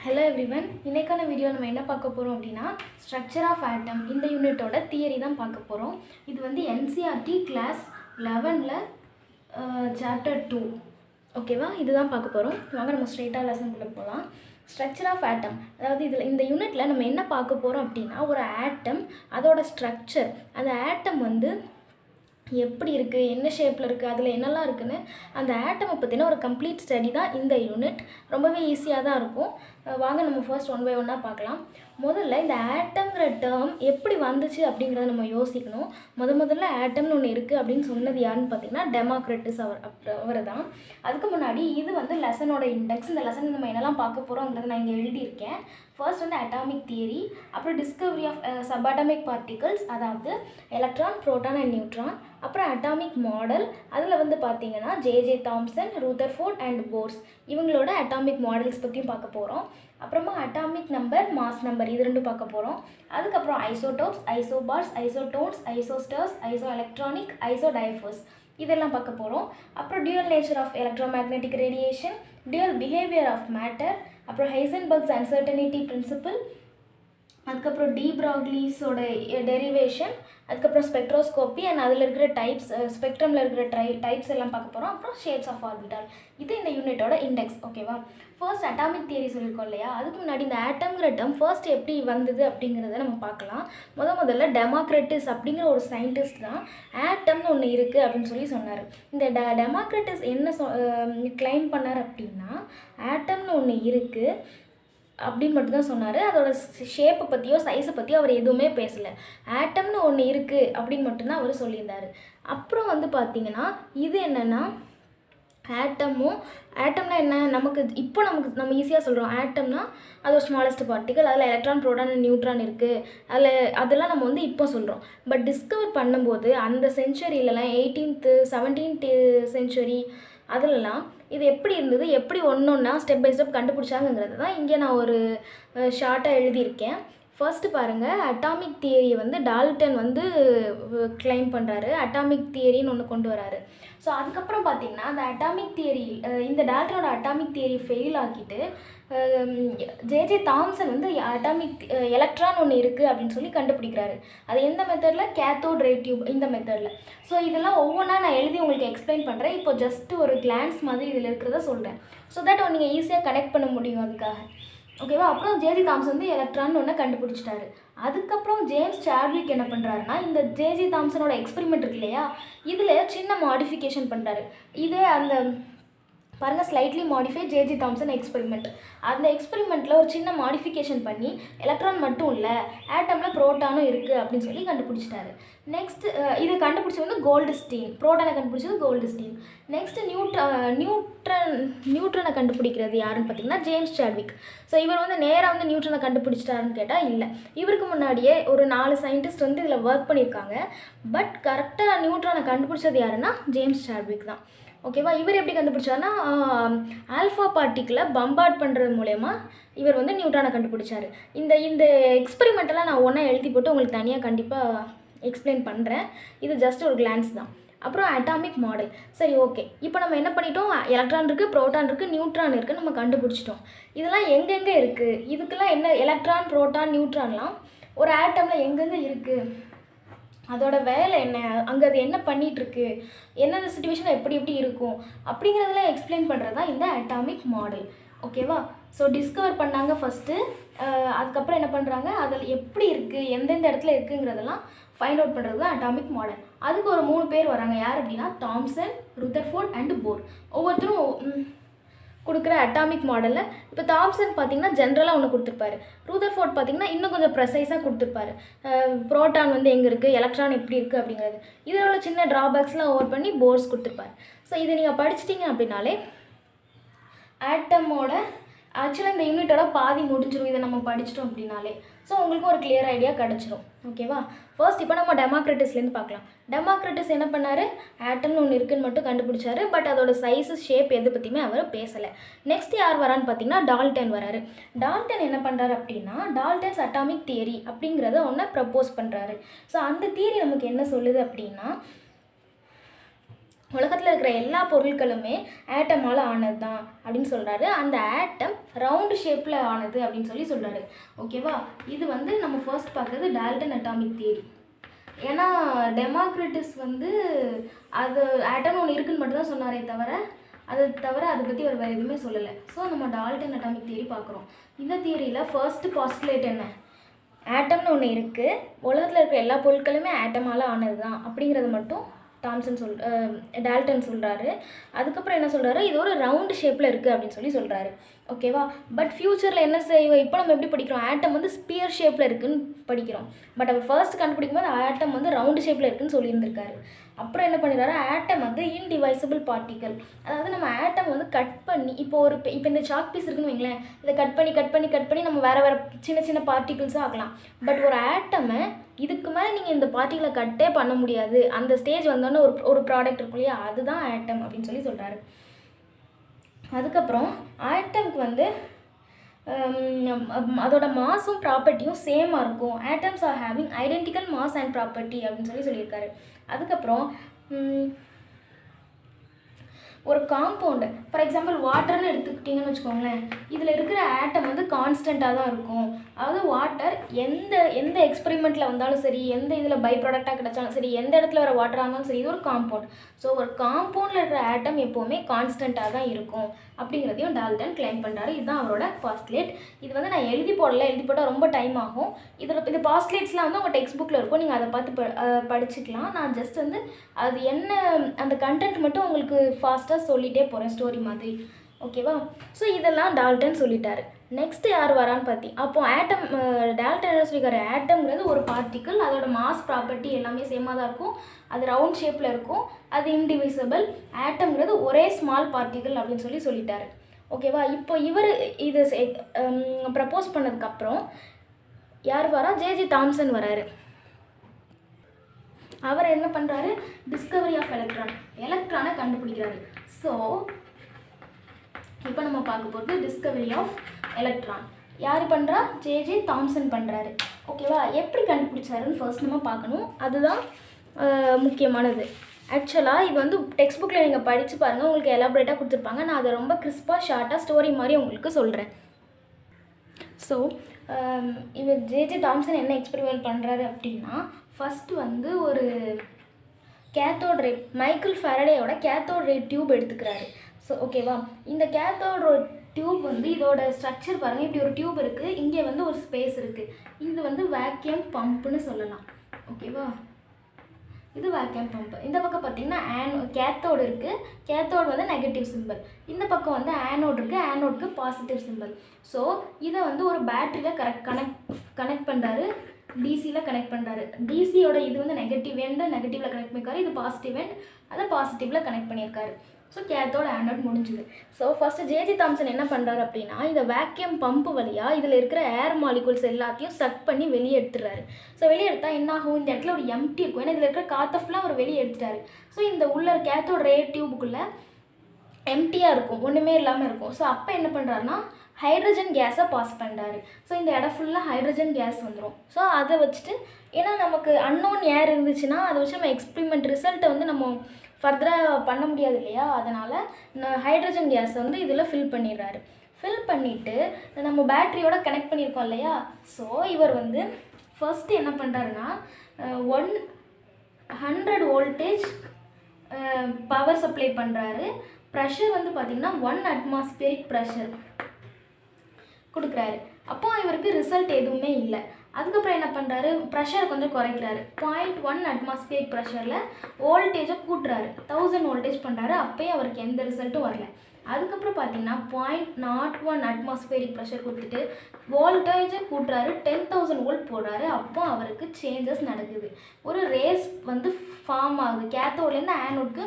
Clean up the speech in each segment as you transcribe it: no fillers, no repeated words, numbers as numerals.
Hello everyone. இன்னைக்கான video நம்ம என்ன பார்க்க போறோம் அப்படினா ஸ்ட்ரக்சர் ஆஃப் ஆட்டம் இந்த யூனிட்டோட தியரி தான் பார்க்க போறோம். இது வந்து NCERT கிளாஸ் 11ல சாப்டர் 2. ஓகேவா? இதுதான் பார்க்க போறோம். வாங்க நம்ம ஸ்ட்ரைட்டா லெசனுக்குள்ள போலாம். ஸ்ட்ரக்சர் ஆஃப் ஆட்டம், அதாவது இந்த யூனிட்ல நம்ம என்ன பார்க்க போறோம் அப்படினா ஒரு ஆட்டம் அதோட ஸ்ட்ரக்சர், அந்த ஆட்டம் வந்து எப்படி இருக்குது, என்ன ஷேப்பில் இருக்குது, அதில் என்னெல்லாம் இருக்குன்னு அந்த ஆட்டமை பற்றின ஒரு கம்ப்ளீட் ஸ்டடி தான் இந்த யூனிட். ரொம்பவே ஈஸியாக தான் இருக்கும். வாங்க நம்ம ஃபர்ஸ்ட் ஒன் பை ஒன்னாக பார்க்கலாம். முதல்ல இந்த ஆட்டம்ங்கிற டேர்ம் எப்படி வந்துச்சு அப்படிங்கிறத நம்ம யோசிக்கணும். முதல்ல ஆட்டம்னு ஒன்று இருக்குது அப்படின்னு சொன்னது யாருன்னு பார்த்தீங்கன்னா டெமோக்ரிட்டஸ் அவர் தான். அதுக்கு முன்னாடி இது வந்து லெசனோட இண்டெக்ஸ். இந்த லெசன் நம்ம என்னெல்லாம் பார்க்க போகிறோங்கிறத நான் இங்கே எழுதியிருக்கேன். ஃபர்ஸ்ட் வந்து அட்டாமிக் தியரி, அப்புறம் டிஸ்கவரி ஆஃப் சப்அட்டாமிக் பார்ட்டிகல்ஸ், அதாவது எலக்ட்ரான், புரோட்டான் அண்ட் நியூட்ரான். அப்புறம் அட்டாமிக் மாடல், அதில் வந்து பார்த்தீங்கன்னா J Thomson, Rutherford and Bohr's இவங்களோட அட்டாமிக் மாடல்ஸ் பற்றியும் பார்க்க போகிறோம். அப்புறமா அட்டாமிக் நம்பர், மாஸ் நம்பர், இது ரெண்டும் பார்க்க போகிறோம். அதுக்கப்புறம் isotopes, isobars, isotones, isosters, iso electronic, isodiaphers இதெல்லாம் பார்க்க போகிறோம். அப்புறம் dual nature of electromagnetic radiation, dual behaviour of matter, அப்புறம் ஹைசன்பர்க்ஸ் அன்சர்டனிட்டி பிரின்சிபிள், அதுக்கப்புறம் டி ப்ராக்லிஸோட டெரிவேஷன், அதுக்கப்புறம் ஸ்பெக்ட்ரோஸ்கோப்பி அண்ட் அதில் இருக்கிற டைப்ஸ், ஸ்பெக்ட்ரமில் இருக்கிற டைப்ஸ் எல்லாம் பார்க்க போகிறோம். அப்புறம் ஷேப்ஸ் ஆஃப் ஆர்பிட்டால். இது இந்த யூனிட்டோட இண்டெக்ஸ். ஓகேவா? ஃபர்ஸ்ட் அட்டாமிக் தியரி சொல்லியிருக்கோம் இல்லையா, அதுக்கு முன்னாடி இந்த ஆட்டம்ங்கிற டேர்ம் ஃபர்ஸ்ட் எப்படி வந்தது அப்படிங்கிறத நம்ம பார்க்கலாம். முதல்ல டெமோக்ரிட்டஸ் அப்படிங்கிற ஒரு சயின்டிஸ்ட் தான் ஆட்டம்னு ஒன்று இருக்குது அப்படின்னு சொல்லி சொன்னார். இந்த டெமோக்ரிட்டஸ் என்ன கிளைம் பண்ணார் அப்படின்னா ஆட்டம்னு ஒன்று இருக்குது அப்படின்னு மட்டும்தான் சொன்னார். அதோட ஷேப்பை பற்றியோ சைஸை பற்றியோ அவர் எதுவுமே பேசலை. ஆட்டம்னு ஒன்று இருக்குது அப்படின்னு மட்டும்தான் அவர் சொல்லியிருந்தார். அப்புறம் வந்து பார்த்திங்கன்னா இது என்னென்னா ஆட்டம்னா என்ன, நம்ம ஈஸியாக சொல்கிறோம். ஆட்டம்னா அது ஒரு ஸ்மாலஸ்ட் பார்ட்டிகல், அதில் எலக்ட்ரான், புரோட்டான் அண்ட் நியூட்ரான் இருக்குது. அதெல்லாம் நம்ம வந்து இப்போ சொல்கிறோம். பட் டிஸ்கவர் பண்ணும்போது அந்த செஞ்சுரியிலலாம் 18th 17th செஞ்சுரி அதிலலாம் இது எப்படி இருந்தது, எப்படி ஒன்றா ஸ்டெப் பை ஸ்டெப் கண்டுபிடிச்சாங்கிறது தான் இங்கே நான் ஒரு ஷார்ட்டாக எழுதியிருக்கேன். ஃபர்ஸ்ட்டு பாருங்கள், அட்டாமிக் தியரியை வந்து டால்டன் வந்து கிளைம் பண்ணுறாரு. அட்டாமிக் தியரின்னு ஒன்று கொண்டு வராரு. ஸோ அதுக்கப்புறம் பார்த்திங்கன்னா அந்த அட்டாமிக் தியரி, இந்த டால்டனோட அட்டாமிக் தியரி ஃபெயில் ஆக்கிட்டு ஜே தாம்சன் வந்து அட்டாமிக் எலக்ட்ரான் ஒன்று இருக்குது அப்படின்னு சொல்லி கண்டுபிடிக்கிறாரு. அது எந்த மெத்தடில், கேத்தோட் ரே டியூப் இந்த மெத்தடில். ஸோ இதெல்லாம் ஒவ்வொன்றா நான் எழுதி உங்களுக்கு எக்ஸ்பிளைன் பண்ணுறேன். இப்போ ஜஸ்ட் ஒரு கிளான்ஸ் மாதிரி இதில் இருக்கிறத சொல்கிறேன். ஸோ தட் நீங்கள் ஈஸியாக கனெக்ட் பண்ண முடியும் அதுக்காக. ஓகேவா? அப்புறம் ஜே தாம்சன் வந்து எலக்ட்ரான் ஒன்று கண்டுபிடிச்சிட்டாரு. அதுக்கப்புறம் ஜேம்ஸ் சாட்விக் என்ன பண்ணுறாருன்னா இந்த ஜே தாம்சனோட எக்ஸ்பெரிமெண்ட் இருக்கு இல்லையா, இதில் சின்ன மாடிஃபிகேஷன் பண்ணுறாரு. இதே அந்த பாருங்கள், slightly modify J Thomson experiment. அந்த எக்ஸ்பெரிமெண்ட்டில் ஒரு சின்ன மாடிஃபிகேஷன் பண்ணி எலக்ட்ரான் மட்டும் இல்லை ஆட்டமில் புரோட்டானும் இருக்குது அப்படின்னு சொல்லி கண்டுபிடிச்சிட்டாரு. நெக்ஸ்ட்டு இது கண்டுபிடிச்சது வந்து கோல்டுஸ்டீன். புரோட்டானை கண்டுபிடிச்சது கோல்டுஸ்டீன். நெக்ஸ்ட்டு நியூட்ரனை கண்டுபிடிக்கிறது யாருன்னு பார்த்தீங்கன்னா ஜேம்ஸ் சாட்விக். ஸோ இவர் வந்து நேராக வந்து நியூட்ரனை கண்டுபிடிச்சிட்டாருன்னு கேட்டால் இல்லை. இவருக்கு முன்னாடியே ஒரு 4 சயின்டிஸ்ட் வந்து இதில் ஒர்க் பண்ணியிருக்காங்க. பட் கரெக்டாக நியூட்ரனை கண்டுபிடிச்சது யாருன்னா ஜேம்ஸ் சாட்விக் தான். ஓகேவா? இவர் எப்படி கண்டுபிடிச்சாருன்னா ஆல்ஃபா பார்ட்டிக்கிளை பம்பார்ட் பண்ணுறது மூலயமா இவர் வந்து நியூட்ரானை கண்டுபிடிச்சார். இந்த எக்ஸ்பெரிமெண்ட்டெல்லாம் நான் ஒன்றா எழுதி போட்டு உங்களுக்கு தனியாக கண்டிப்பாக எக்ஸ்பிளைன் பண்ணுறேன். இது ஜஸ்ட் ஒரு கிளான்ஸ் தான். அப்புறம் அட்டாமிக் மாடல். சரி, ஓகே. இப்போ நம்ம என்ன பண்ணிட்டோம், எலக்ட்ரான் இருக்குது, புரோட்டான் இருக்குது, நியூட்ரான் இருக்குது, நம்ம கண்டுபிடிச்சிட்டோம். இதெல்லாம் எங்கெங்கே இருக்குது, இதுக்கெல்லாம் என்ன, எலக்ட்ரான், புரோட்டான், நியூட்ரான்லாம் ஒரு ஆட்டமில் எங்கெங்கே இருக்குது, அதோட வேலை என்ன, அங்கே அது என்ன பண்ணிகிட்ருக்கு, என்னென்ன சுச்சுவேஷனில் எப்படி இருக்கும் அப்படிங்கிறதெல்லாம் எக்ஸ்பிளைன் பண்ணுறது தான் இந்த அட்டாமிக் மாடல். ஓகேவா? ஸோ டிஸ்கவர் பண்ணாங்க ஃபஸ்ட்டு. அதுக்கப்புறம் என்ன பண்ணுறாங்க, அதில் எப்படி இருக்குது, எந்தெந்த இடத்துல இருக்குங்கிறதெல்லாம் ஃபைண்ட் அவுட் பண்ணுறது தான் அட்டாமிக் மாடல். அதுக்கு ஒரு 3 பேர் வராங்க. யார் அப்படின்னா தாம்சன், ரூதர்ஃபோர்ட் அண்ட் போர். ஒவ்வொருத்தரும் கொடுக்குற அட்டாமிக் மாடலில் இப்போ தாம்சன் பார்த்திங்கன்னா ஜென்ரலாக ஒன்று கொடுத்துருப்பாரு. ரூதர்ஃபோர்ட் பார்த்திங்கன்னா இன்னும் கொஞ்சம் ப்ரெசைஸாக கொடுத்துருப்பாரு. புரோட்டான் வந்து எங்கே இருக்குது, எலக்ட்ரான் எப்படி இருக்குது அப்படிங்கிறது. இதில் உள்ள சின்ன ட்ராபேக்ஸ்லாம் ஓவர் பண்ணி போர்ஸ் கொடுத்துருப்பாரு. ஸோ இதை நீங்கள் படிச்சிட்டிங்க அப்படின்னாலே ஆட்டமோட ஆக்சுவலாக இந்த யூனிட்டோட பாதி முடிஞ்சிடும். இதை நம்ம படிச்சிட்டோம் அப்படின்னாலே ஸோ உங்களுக்கு ஒரு கிளியர் ஐடியா கிடச்சிரும். ஓகேவா? ஃபர்ஸ்ட் இப்போ நம்ம டெமோக்ரிட்டஸ்லேருந்து பார்க்கலாம். டெமோக்ரிட்டஸ் என்ன பண்ணார், ஆட்டம்னு ஒன்று இருக்குன்னு மட்டும் கண்டுபிடிச்சாரு. பட் அதோட சைஸு, ஷேப் எது பற்றியுமே அவர் பேசலை. நெக்ஸ்ட் யார் வரான்னு பார்த்தீங்கன்னா டால்டன் வராரு. டால்டன் என்ன பண்ணுறாரு அப்படின்னா டால்டன்ஸ் அட்டாமிக் தியரி அப்படிங்கிறத ஒன்று ப்ரப்போஸ் பண்ணுறாரு. ஸோ அந்த தியரி நமக்கு என்ன சொல்லுது அப்படின்னா உலகத்தில் இருக்கிற எல்லா பொருட்களுமே ஆட்டமால் ஆனது தான் அப்படின்னு சொல்கிறாரு. அந்த ஆட்டம் ரவுண்டு ஷேப்பில் ஆனது அப்படின்னு சொல்கிறாரு. ஓகேவா, இது வந்து நம்ம ஃபர்ஸ்ட் பார்க்குறது டால்டன் அட்டாமிக் தியரி. ஏன்னா டெமோக்ரிட்டஸ் வந்து அது ஆட்டம்னு ஒன்று இருக்குன்னு மட்டும்தான் சொன்னாரே தவிர அதை பற்றி அவர் வேறு எதுவுமே சொல்லலை. ஸோ நம்ம டால்டன் அட்டாமிக் தியரி பார்க்குறோம். இந்த தியரியில் ஃபர்ஸ்ட்டு பாஸ்டுலேட் என்ன, ஆட்டம்னு ஒன்று இருக்குது, உலகத்தில் இருக்கிற எல்லா பொருட்களுமே ஆட்டமால் ஆனது தான் அப்படிங்கிறது மட்டும் டால்டன் சொல்கிறாரு. அதுக்கப்புறம் என்ன சொல்கிறாரு, இது ஒரு ரவுண்டு ஷேப்பில் இருக்குது அப்படின்னு சொல்கிறாரு. ஓகேவா, பட் ஃப்யூச்சரில் என்ன செய்வோம், இப்போ நம்ம எப்படி படிக்கிறோம், ஆட்டம் வந்து ஸ்பியர் ஷேப்பில் இருக்குதுன்னு படிக்கிறோம். பட் அவர் ஃபர்ஸ்ட் கண்டுபிடிக்கும் போது ஆட்டம் வந்து ரவுண்டு ஷேப்பில் இருக்குதுன்னு சொல்லியிருந்திருக்காரு. அப்புறம் என்ன பண்ணிடுறாரு, ஆட்டம் வந்து இன்டிவைசபிள் பார்ட்டிக்கல். அதாவது நம்ம ஆட்டம் வந்து கட் பண்ணி இப்போ இந்த சாக் பீஸ் இருக்குன்னு வைங்களேன், இதை கட் பண்ணி நம்ம வேறு சின்ன சின்ன பார்ட்டிகிள்ஸாக ஆக்கலாம். பட் ஒரு ஆட்டமை இதுக்கு மேலே நீங்கள் இந்த பார்ட்டிகளை கட்டே பண்ண முடியாது, அந்த ஸ்டேஜ் வந்தோன்னே ஒரு ப்ராடக்ட் இருக்கும் இல்லையா, அதுதான் ஆட்டம் அப்படின்னு சொல்கிறாரு. அதுக்கப்புறம் ஆட்டம்க்கு வந்து அதோட மாஸும் ப்ராப்பர்ட்டியும் சேமாக இருக்கும். Atoms are having identical mass and property அப்படின்னு சொல்லியிருக்காரு. அதுக்கப்புறம் ஒரு காம்பவுண்டு, ஃபார் எக்ஸாம்பிள் வாட்டர்னு எடுத்துக்கிட்டிங்கன்னு வச்சுக்கோங்களேன், இதில் இருக்கிற ஆட்டம் வந்து கான்ஸ்டண்ட்டாக தான் இருக்கும். அதாவது வாட்டர் எந்த எக்ஸ்பெரிமெண்ட்டில் வந்தாலும் சரி, எந்த இதில் பை ப்ராடக்டாக கிடைச்சாலும் சரி, எந்த இடத்துல வர வாட்டராக இருந்தாலும் சரி, இது ஒரு காம்பவுண்ட். ஸோ ஒரு காம்பவுண்டில் இருக்கிற ஆட்டம் எப்போவுமே கான்ஸ்டண்ட்டாக தான் இருக்கும் அப்படிங்கிறதையும் டால்டன் கிளைம் பண்ணுறாரு. இதுதான் அவரோட பாஸ்டுலேட். இது வந்து நான் எழுதி போட்டால் ரொம்ப டைம் ஆகும். இது பாஸ்டுலேட்ஸ்லாம் வந்து உங்கள் டெக்ஸ்ட் புக்கில் இருக்கும், நீங்கள் அதை பார்த்து படிச்சுக்கலாம். நான் ஜஸ்ட் வந்து அது என்ன அந்த கண்டென்ட் மட்டும் உங்களுக்கு ஃபாஸ்ட்டாக சொல்லிகிட்டே போகிறேன், ஸ்டோரி மாதிரி. ஓகேவா, ஸோ இதெல்லாம் டால்டன் சொல்லிட்டாரு. நெக்ஸ்ட்டு யார் வரான்னு அப்போ ஆட்டம், டால்டன் என்ன சொல்லியிருக்காரு, ஆட்டம்ங்கிறது ஒரு பார்ட்டிக்கிள், அதோட மாஸ் ப்ராப்பர்ட்டி எல்லாமே சேமாக தான் இருக்கும், அது ரவுண்ட் ஷேப்பில் இருக்கும், அது இன்டிவிசிபிள். ஆட்டம்ங்கிறது ஒரே ஸ்மால் பார்ட்டிக்கிள் அப்படின்னு சொல்லிட்டாரு. ஓகேவா, இப்போ இவர் இது ப்ரப்போஸ் பண்ணதுக்கப்புறம் யார் வரா, ஜே தாம்சன் வராரு. அவர் என்ன பண்ணுறாரு, டிஸ்கவரி ஆஃப் எலக்ட்ரானை கண்டுபிடிக்கிறாரு. ஸோ இப்போ நம்ம பார்க்க போகிறது டிஸ்கவரி ஆஃப் எலக்ட்ரான். யார் பண்ணுறா, ஜே தாம்சன் பண்ணுறாரு. ஓகேவா, எப்படி கண்டுபிடிச்சாருன்னு ஃபர்ஸ்ட் நம்ம பார்க்கணும், அதுதான் முக்கியமானது. ஆக்சுவலாக இது வந்து டெக்ஸ்ட் புக்கில் நீங்கள் படித்து பாருங்கள், உங்களுக்கு எலாபரேட்டாக கொடுத்துருப்பாங்க. நான் அதை ரொம்ப கிறிஸ்பாக ஷார்ட்டாக ஸ்டோரி மாதிரி உங்களுக்கு சொல்கிறேன். ஸோ இவர் ஜே தாம்சன் என்ன எக்ஸ்பெரிமெண்ட் பண்ணுறாரு அப்படின்னா, ஃபஸ்ட்டு வந்து ஒரு கேத்தோட் ரே, மைக்கேல் ஃபாரடேயோட கேத்தோட் ரே டியூப் எடுத்துக்கிறாரு. ஸோ ஓகேவா, இந்த கேத்தோட் டியூப் வந்து இதோட ஸ்ட்ரக்சர் பாருங்கள், இப்படி ஒரு டியூப் இருக்குது, இங்கே வந்து ஒரு ஸ்பேஸ் இருக்குது, இது வந்து வேக்யூம் பம்ப்னு சொல்லலாம். ஓகேவா, இது வேக்யூம் பம்ப். இந்த பக்கம் பார்த்திங்கன்னா கேத்தோடு இருக்குது, கேத்தோடு வந்து நெகட்டிவ் சிம்பிள். இந்த பக்கம் வந்து ஆனோடு இருக்குது, ஆனோடுக்கு பாசிட்டிவ் சிம்பிள். ஸோ இதை வந்து ஒரு பேட்டரியில் கனெக்ட் பண்ணுறாரு, டிசியில் கனெக்ட் பண்ணுறாரு. டிசியோட இது வந்து நெகட்டிவ் எண்ட், நெகட்டிவில் கனெக்ட் பண்ணியிருக்காரு, இது பாசிட்டிவ் எண்ட், அதை பாசிட்டிவில் கனெக்ட் பண்ணியிருக்காரு. ஸோ கேத்தோட ஆனோட் முடிஞ்சுது. ஸோ ஃபஸ்ட்டு ஜே தாம்சன் என்ன பண்ணுறாரு அப்படின்னா, இந்த வேக்யூம் பம்ப் வழியாக இதில் இருக்கிற ஏர் மாலிகூல்ஸ் எல்லாத்தையும் சக் பண்ணி வெளியே எடுத்துடுறாரு. ஸோ வெளியே எடுத்தால் என்ன ஆகும், இந்த இடத்துல ஒரு எம்டி இருக்கும், ஏன்னா இதில் இருக்கிற காற்றை ஃபுல்லாக அவர் வெளியே எடுத்துட்டாரு. ஸோ இந்த உள்ள கேத்தோட ரே டியூபுக்குள்ளே எம்டியாக இருக்கும், ஒன்றுமே இல்லாமல் இருக்கும். ஸோ அப்போ என்ன பண்ணுறாருன்னா, ஹைட்ரஜன் கேஸை பாஸ் பண்ணுறாரு. ஸோ இந்த இடம் ஃபுல்லாக ஹைட்ரஜன் கேஸ் வந்துடும். ஸோ அதை வச்சுட்டு, ஏன்னா நமக்கு அன்னோன் ஏர் இருந்துச்சுன்னா அதை வச்சு நம்ம எக்ஸ்பெரிமெண்ட் ரிசல்ட்டை வந்து நம்ம ஃபர்தராக பண்ண முடியாது இல்லையா, அதனால் ஹைட்ரஜன் கேஸை வந்து இதில் ஃபில் பண்ணிடுறாரு. ஃபில் பண்ணிவிட்டு நம்ம பேட்டரியோட கனெக்ட் பண்ணியிருக்கோம் இல்லையா, ஸோ இவர் வந்து ஃபர்ஸ்ட்டு என்ன பண்ணுறாருன்னா 100 வோல்டேஜ் பவர் சப்ளை பண்ணுறாரு. ப்ரெஷர் வந்து பார்த்திங்கன்னா 1 அட்மாஸ்பியரிக் ப்ரெஷர் கொடுக்குறாரு. அப்போ இவருக்கு ரிசல்ட் எதுவுமே இல்லை. அதுக்கப்புறம் என்ன பண்ணுறாரு, ப்ரெஷரை கொஞ்சம் குறைக்கிறாரு. 0.1 அட்மாஸ்பியரிக் ப்ரெஷரில் வோல்டேஜை கூட்டுறாரு, 1000 வோல்டேஜ் பண்ணுறாரு. அப்போயே அவருக்கு எந்த ரிசல்ட்டும் வரல. அதுக்கப்புறம் பார்த்தீங்கன்னா 0.01 அட்மாஸ்பியரிக் ப்ரெஷர் கொடுத்துட்டு வோல்டேஜை கூட்டுறாரு, 10,000 வோல்ட் போடுறாரு. அப்போ அவருக்கு சேஞ்சஸ் நடக்குது, ஒரு ரேஸ் வந்து ஃபார்ம் ஆகுது. கேத்தோட்லேருந்து ஆனோட்க்கு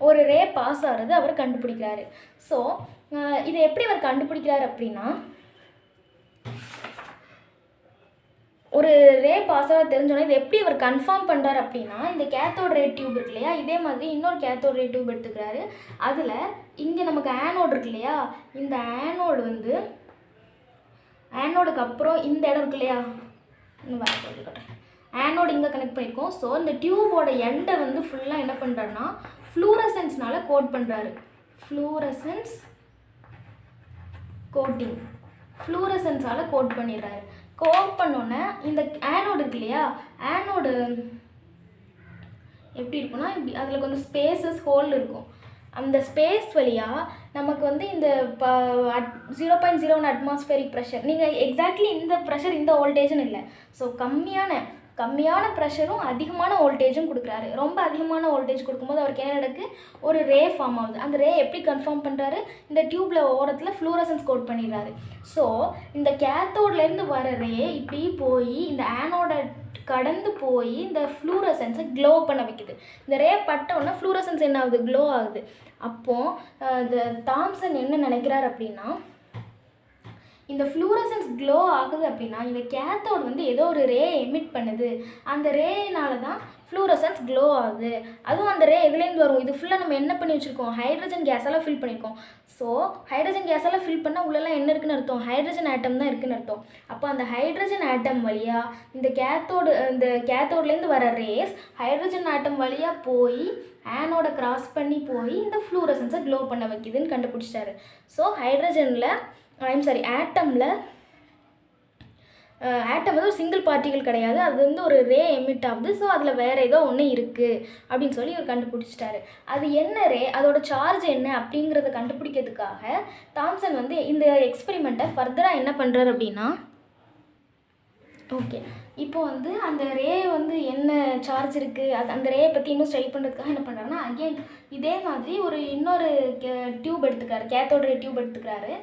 ஒரு ரே பாஸ் ஆகிறது அவர் கண்டுபிடிக்கிறாரு. ஸோ இதை எப்படி அவர் கண்டுபிடிக்கிறாரு அப்படின்னா, ஒரு ரே பாஸாக தெரிஞ்சோன்னா இது எப்படி அவர் கன்ஃபார்ம் பண்ணுறாரு அப்படின்னா, இந்த கேத்தோட் ரே டியூப் இருக்கு இல்லையா, இதே மாதிரி இன்னொரு கேத்தோட் ரே டியூப் எடுத்துக்கிறாரு. அதில் இங்கே நமக்கு ஆனோடு இருக்கு இல்லையா, இந்த ஆனோடு வந்து ஆனோடுக்கு அப்புறம் இந்த இடம் இருக்கு இல்லையா, ஆனோடு இங்கே கனெக்ட் பண்ணியிருக்கோம். ஸோ இந்த டியூபோட எண்டை வந்து ஃபுல்லாக என்ன பண்ணுறாருன்னா ஃப்ளூரசன்ஸ்னால கோட் பண்ணுறாரு. ஃப்ளூரசன்ஸ் கோட்டிங், ஃப்ளூரசன்ஸால் கோட் பண்ணிடுறாரு. கோட் பண்ணோன்னே இந்த ஆனோடு இருக்கு இல்லையா, ஆனோடு எப்படி இருக்குன்னா இப்படி அதில் கொஞ்சம் ஸ்பேசஸ் ஹோல் இருக்கும். அந்த ஸ்பேஸ் வழியாக நமக்கு வந்து இந்த 0.01 அட்மாஸ்பியரிக் ப்ரெஷர், நீங்கள் எக்ஸாக்ட்லி இந்த ப்ரெஷர் இந்த வோல்டேஜ்னு இல்லை, ஸோ கம்மியான ப்ரெஷரும் அதிகமான வோல்டேஜும் கொடுக்குறாரு. ரொம்ப அதிகமான வோல்டேஜ் கொடுக்கும்போது அவருக்கு என்ன நடக்கு, ஒரு ரே ஃபார்ம் ஆகுது. அந்த ரே எப்படி கன்ஃபார்ம் பண்ணுறாரு, இந்த டியூப்பில் ஓரத்தில் ஃப்ளூரசன்ஸ் கோட் பண்ணிடுறாரு. ஸோ இந்த கேத்தோட்லேருந்து வர ரே இப்படி போய் இந்த ஆனோட கடந்து போய் இந்த ஃப்ளூரசன்ஸை க்ளோ பண்ண வைக்குது. இந்த ரே பட்டோன்னா ஃப்ளூரசன்ஸ் என்ன ஆகுது, க்ளோ ஆகுது. அப்போது இந்த தாம்சன் என்ன நினைக்கிறார் அப்படின்னா, இந்த ஃப்ளூரசன்ஸ் க்ளோ ஆகுது அப்படின்னா இந்த கேத்தோடு வந்து ஏதோ ஒரு ரே எமிட் பண்ணுது, அந்த ரேனால தான் ஃப்ளூரசன்ஸ் க்ளோ ஆகுது. அதுவும் அந்த ரே எதுலேருந்து வரும், இது ஃபுல்லாக நம்ம என்ன பண்ணி வச்சுருக்கோம், ஹைட்ரஜன் கேஸால் ஃபில் பண்ணியிருக்கோம். ஸோ ஹைட்ரஜன் கேஸால் ஃபில் பண்ணால் உள்ளெல்லாம் என்ன இருக்குன்னு அர்த்தம், ஹைட்ரஜன் ஆட்டம் தான் இருக்குன்னு அர்த்தம். அப்போ அந்த ஹைட்ரஜன் ஆட்டம் வழியாக இந்த கேத்தோட்லேருந்து வர ரேஸ் ஹைட்ரஜன் ஆட்டம் வழியாக போய் ஆனோட கிராஸ் பண்ணி போய் இந்த ஃப்ளூரசன்ஸை க்ளோ பண்ண வைக்குதுன்னு கண்டுபிடிச்சிட்டாரு. ஸோ ஆட்டம் வந்து ஒரு சிங்கிள் பார்ட்டிகல் கிடையாது, அது வந்து ஒரு ரே எமிட் ஆகுது. ஸோ அதில் வேறு ஏதோ ஒன்று இருக்குது அப்படின்னு சொல்லி இவர் கண்டுபிடிச்சிட்டாரு. அது என்ன ரே, அதோட சார்ஜ் என்ன அப்படிங்கிறத கண்டுபிடிக்கிறதுக்காக தாம்சன் வந்து இந்த எக்ஸ்பெரிமெண்ட்டை ஃபர்தராக என்ன பண்ணுறாரு அப்படின்னா, ஓகே இப்போ வந்து அந்த ரே வந்து என்ன சார்ஜ் இருக்குது, அந்த ரேயை பற்றி இன்னும் ஸ்டடி பண்ணுறதுக்காக என்ன பண்ணுறாருன்னா, அகெயின் இதே மாதிரி இன்னொரு டியூப் எடுத்துக்கிறாரு, கேத்தோட ரே டியூப் எடுத்துக்கிறாரு.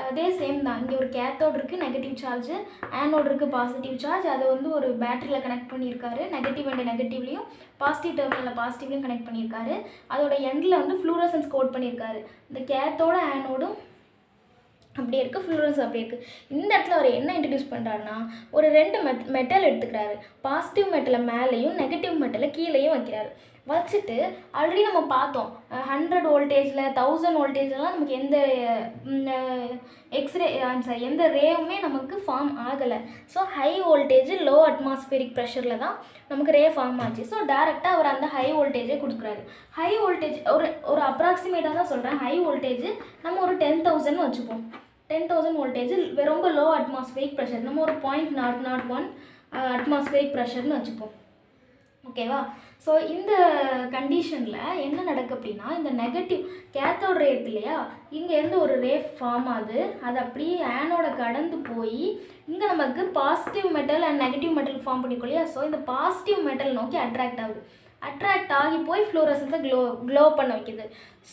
அதே சேம் தான், இங்கே ஒரு கேத்தோடு இருக்குது, நெகட்டிவ் சார்ஜ், ஆனோடு இருக்குது, பாசிட்டிவ் சார்ஜ். அதை வந்து ஒரு பேட்டரியில் கனெக்ட் பண்ணியிருக்காரு, நெகட்டிவ் அண்ட் நெகட்டிவ்லையும் பாசிட்டிவ் டெர்மினலில் பாசிட்டிவ்லையும் கனெக்ட் பண்ணியிருக்காரு. அதோட எண்டில் வந்து ஃப்ளூரசன்ஸ் கோட் பண்ணியிருக்காரு. இந்த கேத்தோட ஆனோடும் அப்படியே இருக்குது, ஃப்ளூரசன்ஸ் அப்படியே இருக்குது. இந்த இடத்துல அவர் என்ன இன்ட்ரடியூஸ் பண்ணுறாருன்னா, ஒரு 2 மெட்டல் எடுத்துக்கிறாரு, பாசிட்டிவ் மெட்டலை மேலேயும் நெகட்டிவ் மெட்டலை கீழேயும் வைக்கிறாரு. வச்சுட்டு ஆல்ரெடி நம்ம பார்த்தோம் 100 வோல்டேஜில் 1000 வோல்டேஜ்லாம் நமக்கு எந்த ரேவுமே நமக்கு ஃபார்ம் ஆகலை. So high voltage low atmospheric ப்ரெஷரில் தான் நமக்கு ரே ஃபார்ம் ஆச்சு. ஸோ டேரெக்டாக அவர் அந்த ஹை வோல்டேஜை கொடுக்குறாரு. ஹை வோல்டேஜ் ஒரு அப்ராக்சிமேட்டாக தான் சொல்கிறேன், ஹை வோல்டேஜ் நம்ம ஒரு 10,000 வச்சுப்போம். 10,000 வோல்டேஜ் ரொம்ப லோ அட்மாஸ்பியரிக் ப்ரெஷர், நம்ம ஒரு 0.001 அட்மாஸ்பியரிக் ப்ரெஷர்னு வச்சுப்போம். ஓகேவா? ஸோ இந்த கண்டிஷனில் என்ன நடக்கு அப்படின்னா, இந்த நெகட்டிவ் கேத்தோட் ரே இருக்கு இல்லையா, இங்கேருந்து ஒரு ரே ஃபார்ம் ஆகுது, அது அப்படியே ஆனோட கடந்து போய் இங்கே நமக்கு positive metal and negative metal form பண்ணிக்கோ இல்லையா. ஸோ இந்த பாசிட்டிவ் மெட்டல் நோக்கி அட்ராக்ட் ஆகி போய் ஃப்ளூரசன்ஸை க்ளோ பண்ண வைக்குது.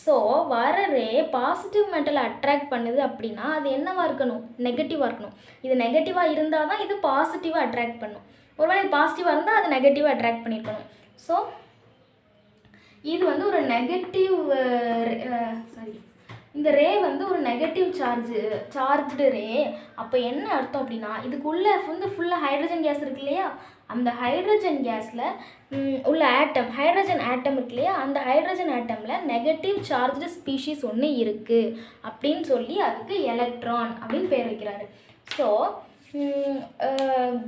ஸோ வர ரே பாசிட்டிவ் மெட்டலை அட்ராக்ட் பண்ணுது அப்படின்னா அது என்னவாக இருக்கணும், நெகட்டிவாக இருக்கணும். இது நெகட்டிவாக இருந்தால் தான் இது பாசிட்டிவாக அட்ராக்ட் பண்ணும். ஒருவேளை இது பாசிட்டிவாக இருந்தால் அது நெகட்டிவாக அட்ராக்ட் பண்ணியிருக்கணும். ஸோ இது வந்து ஒரு நெகட்டிவ் இந்த ரே வந்து ஒரு நெகட்டிவ் சார்ஜ்டு ரே. அப்போ என்ன அர்த்தம் அப்படின்னா, இதுக்குள்ளே வந்து ஃபுல்லாக ஹைட்ரஜன் கேஸ் இருக்கு இல்லையா, அந்த ஹைட்ரஜன் கேஸில் உள்ள ஹைட்ரஜன் ஆட்டம் இருக்கு இல்லையா, அந்த ஹைட்ரஜன் ஆட்டமில் நெகட்டிவ் சார்ஜ்டு ஸ்பீஷீஸ் ஒன்று இருக்குது அப்படின்னு சொல்லி அதுக்கு எலக்ட்ரான் அப்படின்னு பேர் வைக்கிறாரு. ஸோ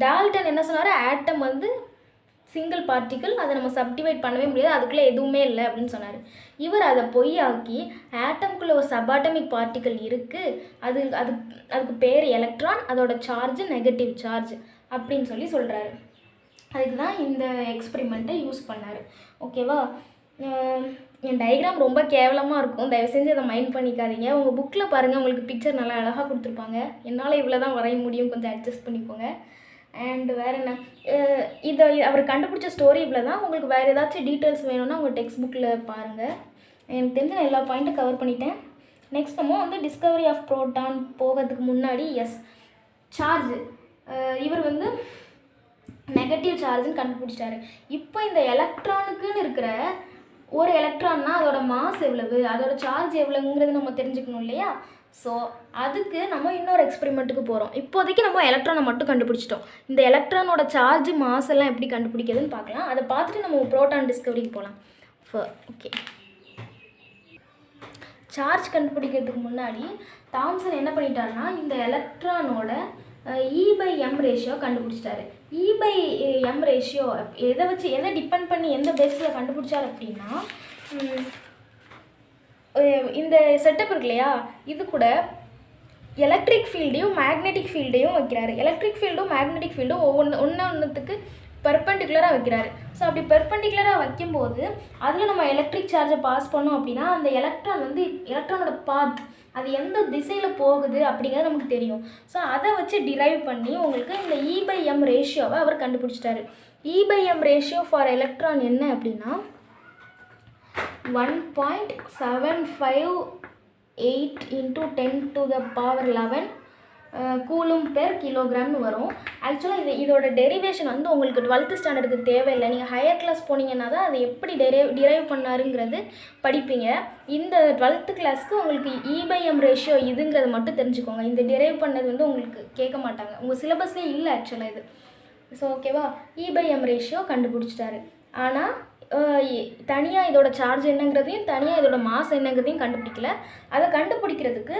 டால்டன் என்ன சொன்னார், ஆட்டம் வந்து சிங்கிள் பார்ட்டிக்கிள், அதை நம்ம சப்டிவைட் பண்ணவே முடியாது, அதுக்குள்ளே எதுவுமே இல்லை அப்படின்னு சொன்னார். இவர் அதை பொய்யாக்கி ஆட்டம்குள்ளே ஒரு சப்பாட்டமிக் பார்ட்டிக்கிள் இருக்குது, அதுக்கு பேர் எலக்ட்ரான், அதோட சார்ஜ் நெகட்டிவ் சார்ஜ் அப்படின்னு சொல்லி சொல்கிறாரு. அதுக்கு தான் இந்த எக்ஸ்பெரிமெண்ட்டை யூஸ் பண்ணார். ஓகேவா? என் டயக்ராம் ரொம்ப கேவலமாக இருக்கும், தயவு செஞ்சு அதை மைண்ட் பண்ணிக்காதீங்க. உங்கள் புக்கில் பாருங்கள், உங்களுக்கு பிக்சர் நல்லா அழகாக கொடுத்துருப்பாங்க. என்னால் இவ்வளோ தான் வரைய முடியும், கொஞ்சம் அட்ஜஸ்ட் பண்ணிக்கோங்க. அண்ட் வேறு என்ன, இதை அவர் கண்டுபிடிச்ச ஸ்டோரி இவ்வளோ தான். உங்களுக்கு வேறு ஏதாச்சும் டீட்டெயில்ஸ் வேணும்னா உங்கள் டெக்ஸ்ட் புக்கில் பாருங்கள். எனக்கு தெரிஞ்ச நான் எல்லா பாயிண்ட்டும் கவர் பண்ணிட்டேன். நெக்ஸ்ட் நம்ம வந்து டிஸ்கவரி ஆஃப் புரோட்டான் போகிறதுக்கு முன்னாடி சார்ஜ், இவர் வந்து நெகட்டிவ் சார்ஜுன்னு கண்டுபிடிச்சிட்டாரு. இப்போ இந்த எலக்ட்ரானுக்குன்னு இருக்கிற ஒரு எலக்ட்ரான்னா அதோட மாஸ் எவ்வளவு, அதோட சார்ஜ் எவ்வளோங்கிறது நம்ம தெரிஞ்சுக்கணும் இல்லையா. ஸோ அதுக்கு நம்ம இன்னொரு எக்ஸ்பெரிமெண்ட்டுக்கு போகிறோம். இப்போதைக்கு நம்ம எலக்ட்ரானை மட்டும் கண்டுபிடிச்சிட்டோம். இந்த எலக்ட்ரானோட சார்ஜ் மாஸ் எல்லாம் எப்படி கண்டுபிடிக்கிறதுன்னு பார்க்கலாம். அதை பார்த்துட்டு நம்ம புரோட்டான் டிஸ்கவரிக்கு போகலாம். ஓகே, சார்ஜ் கண்டுபிடிக்கிறதுக்கு முன்னாடி தாம்சன் என்ன பண்ணிட்டாருன்னா, இந்த எலக்ட்ரானோட E/m ரேஷியோ கண்டுபிடிச்சிட்டாரு. E/m ரேஷியோ எதை டிபெண்ட் பண்ணி எந்த பேஸில் கண்டுபிடிச்சார் அப்படின்னா, இந்த செட்டப் இருக்கு இல்லையா, இது கூட எலக்ட்ரிக் ஃபீல்டையும் மேக்னெட்டிக் ஃபீல்டையும் வைக்கிறாரு. எலக்ட்ரிக் ஃபீல்டும் மேக்னெட்டிக் ஃபீல்டும் ஒன்றுத்துக்கு பெர்பெண்டிகுலராக வைக்கிறாரு. ஸோ அப்படி பெர்பெண்டிகுலராக வைக்கும்போது அதில் நம்ம எலக்ட்ரிக் சார்ஜை பாஸ் பண்ணோம் அப்படின்னா அந்த எலக்ட்ரானோட பாத் அது எந்த திசையில் போகுது அப்படிங்கிறது நமக்கு தெரியும். ஸோ அதை வச்சு டிரைவ் பண்ணி உங்களுக்கு இந்த E/m ரேஷியோவை அவர் கண்டுபிடிச்சிட்டாரு. E/m ரேஷியோ ஃபார் எலக்ட்ரான் என்ன அப்படின்னா 1.758 × 10⁻11 கூலும் பெர் கிலோகிராம்னு வரும். ஆக்சுவலாக இதோட டெரிவேஷன் வந்து உங்களுக்கு 12th ஸ்டாண்டர்டுக்கு தேவையில்லை. நீங்கள் ஹையர் கிளாஸ் போனீங்கன்னா தான் அது எப்படி டிரைவ் பண்ணாருங்கிறது படிப்பீங்க. இந்த 12th கிளாஸ்க்கு உங்களுக்கு E/m ரேஷியோ இதுங்கிறது மட்டும் தெரிஞ்சுக்கோங்க. இந்த டிரைவ் பண்ணது வந்து உங்களுக்கு கேட்க மாட்டாங்க, உங்கள் சிலபஸ்லேயே இல்லை ஆக்சுவலாக இது. ஸோ ஓகேவா, E/m ரேஷியோ கண்டுபிடிச்சிட்டாரு. ஆனால் தனியாக இதோட சார்ஜ் என்னங்கிறதையும் தனியாக இதோட மாஸ் என்னங்கிறதையும் கண்டுபிடிக்கல. அதை கண்டுபிடிக்கிறதுக்கு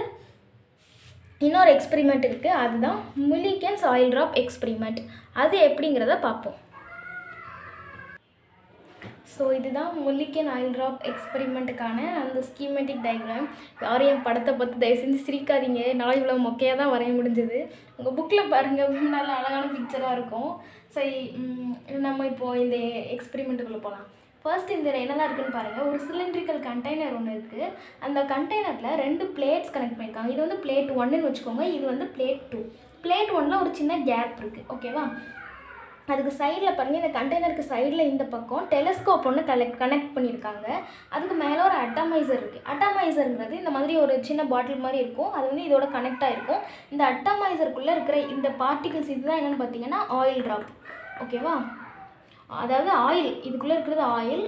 இன்னொரு எக்ஸ்பெரிமெண்ட் இருக்குது, அதுதான் முல்லிகன்ஸ் ஆயில் ட்ராப் எக்ஸ்பெரிமெண்ட். அது எப்படிங்கிறத பார்ப்போம். ஸோ இதுதான் முல்லிகன் ஆயில் ட்ராப் எக்ஸ்பெரிமெண்ட்டுக்கான அந்த ஸ்கீமேட்டிக் டயக்ராம். யாரும் என் படத்தை பார்த்து தயவு செஞ்சு சிரிக்காதீங்க, நான் இவ்வளோ மொக்கையாக தான் வரைய முடிஞ்சது. உங்கள் புக்கில் பாருங்கள், நல்ல அழகான பிக்சராக இருக்கும். ஸோ நம்ம இப்போது இந்த எக்ஸ்பெரிமெண்ட்டுக்குள்ளே போகலாம். ஃபர்ஸ்ட் இந்த என்னெல்லாம் இருக்குதுன்னு பாருங்கள். ஒரு சிலிண்ட்ரிக்கல் கண்டெய்னர் ஒன்று இருக்குது. அந்த கண்டெய்னரில் 2 பிளேட்ஸ் கனெக்ட் பண்ணியிருக்காங்க. இது வந்து பிளேட் 1ன்னு வச்சுக்கோங்க, இது வந்து பிளேட் 2. பிளேட் 1ல் ஒரு சின்ன கேப் இருக்குது, ஓகேவா. அதுக்கு சைடில் பாருங்கள், இந்த கண்டெய்னருக்கு சைடில் இந்த பக்கம் டெலஸ்கோப் ஒன்று கனெக்ட் பண்ணியிருக்காங்க. அதுக்கு மேலே ஒரு அட்டாமைசர் இருக்குது. அட்டாமைசருங்கிறது இந்த மாதிரி ஒரு சின்ன பாட்டில் மாதிரி இருக்கும், அது வந்து இதோட கனெக்ட் ஆகிருக்கும். இந்த அட்டாமைசருக்குள்ளே இருக்கிற இந்த பார்ட்டிகல்ஸ் இதுதான் என்னென்னு பார்த்தீங்கன்னா ஆயில் ட்ராப், ஓகேவா. அதாவது ஆயில், இதுக்குள்ளே இருக்கிறது ஆயில்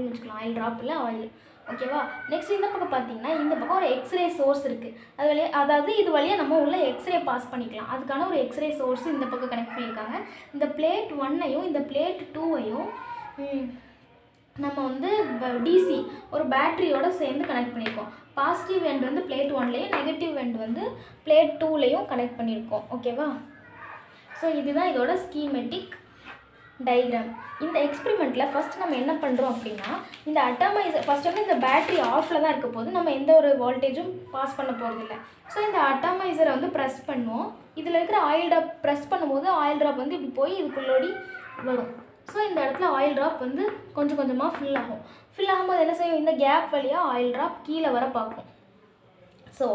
வச்சுக்கலாம், ஆயில் ட்ராப் இல்லை ஆயில், ஓகேவா. நெக்ஸ்ட் இந்த பக்கம் பார்த்தீங்கன்னா இந்த பக்கம் ஒரு எக்ஸ்ரே சோர்ஸ் இருக்குது. அதாவது இது வழியாக நம்ம உள்ள எக்ஸ்ரே பாஸ் பண்ணிக்கலாம். அதுக்கான ஒரு எக்ஸ்ரே சோர்ஸ் இந்த பக்கம் கனெக்ட் பண்ணியிருக்காங்க. இந்த பிளேட் 1ஐயும் இந்த பிளேட் 2ஐயும் நம்ம வந்து டிசி ஒரு பேட்டரியோடு சேர்ந்து கனெக்ட் பண்ணியிருக்கோம். பாசிட்டிவ் எண்ட் வந்து பிளேட் 1லேயும் நெகட்டிவ் எண்ட் வந்து பிளேட் 2லேயும் கனெக்ட் பண்ணியிருக்கோம், ஓகேவா. ஸோ இதுதான் இதோட ஸ்கீமெட்டிக் டயக்ராம். இந்த எக்ஸ்பெரிமெண்ட்டில் ஃபஸ்ட் நம்ம என்ன பண்ணுறோம் அப்படின்னா, இந்த அட்டாமைசர் ஃபஸ்ட் வந்து இந்த பேட்டரி ஆஃபில் தான் இருக்க போது, நம்ம எந்த ஒரு வோல்டேஜும் பாஸ் பண்ண போகிறதில்ல. ஸோ இந்த அட்டாமைசரை வந்து ப்ரெஸ் பண்ணுவோம். இதில் இருக்கிற ஆயில் ட்ராப் ப்ரெஸ் பண்ணும்போது ஆயில் ட்ராப் வந்து இப்படி போய் இதுக்குள்ளோடி வரும். ஸோ இந்த இடத்துல ஆயில் ட்ராப் வந்து கொஞ்சம் கொஞ்சமாக ஃபில் ஆகும். ஃபில் ஆகும்போது என்ன செய்யும், இந்த கேப் வழியாக ஆயில் ட்ராப் கீழே வர பார்க்கும். ஸோ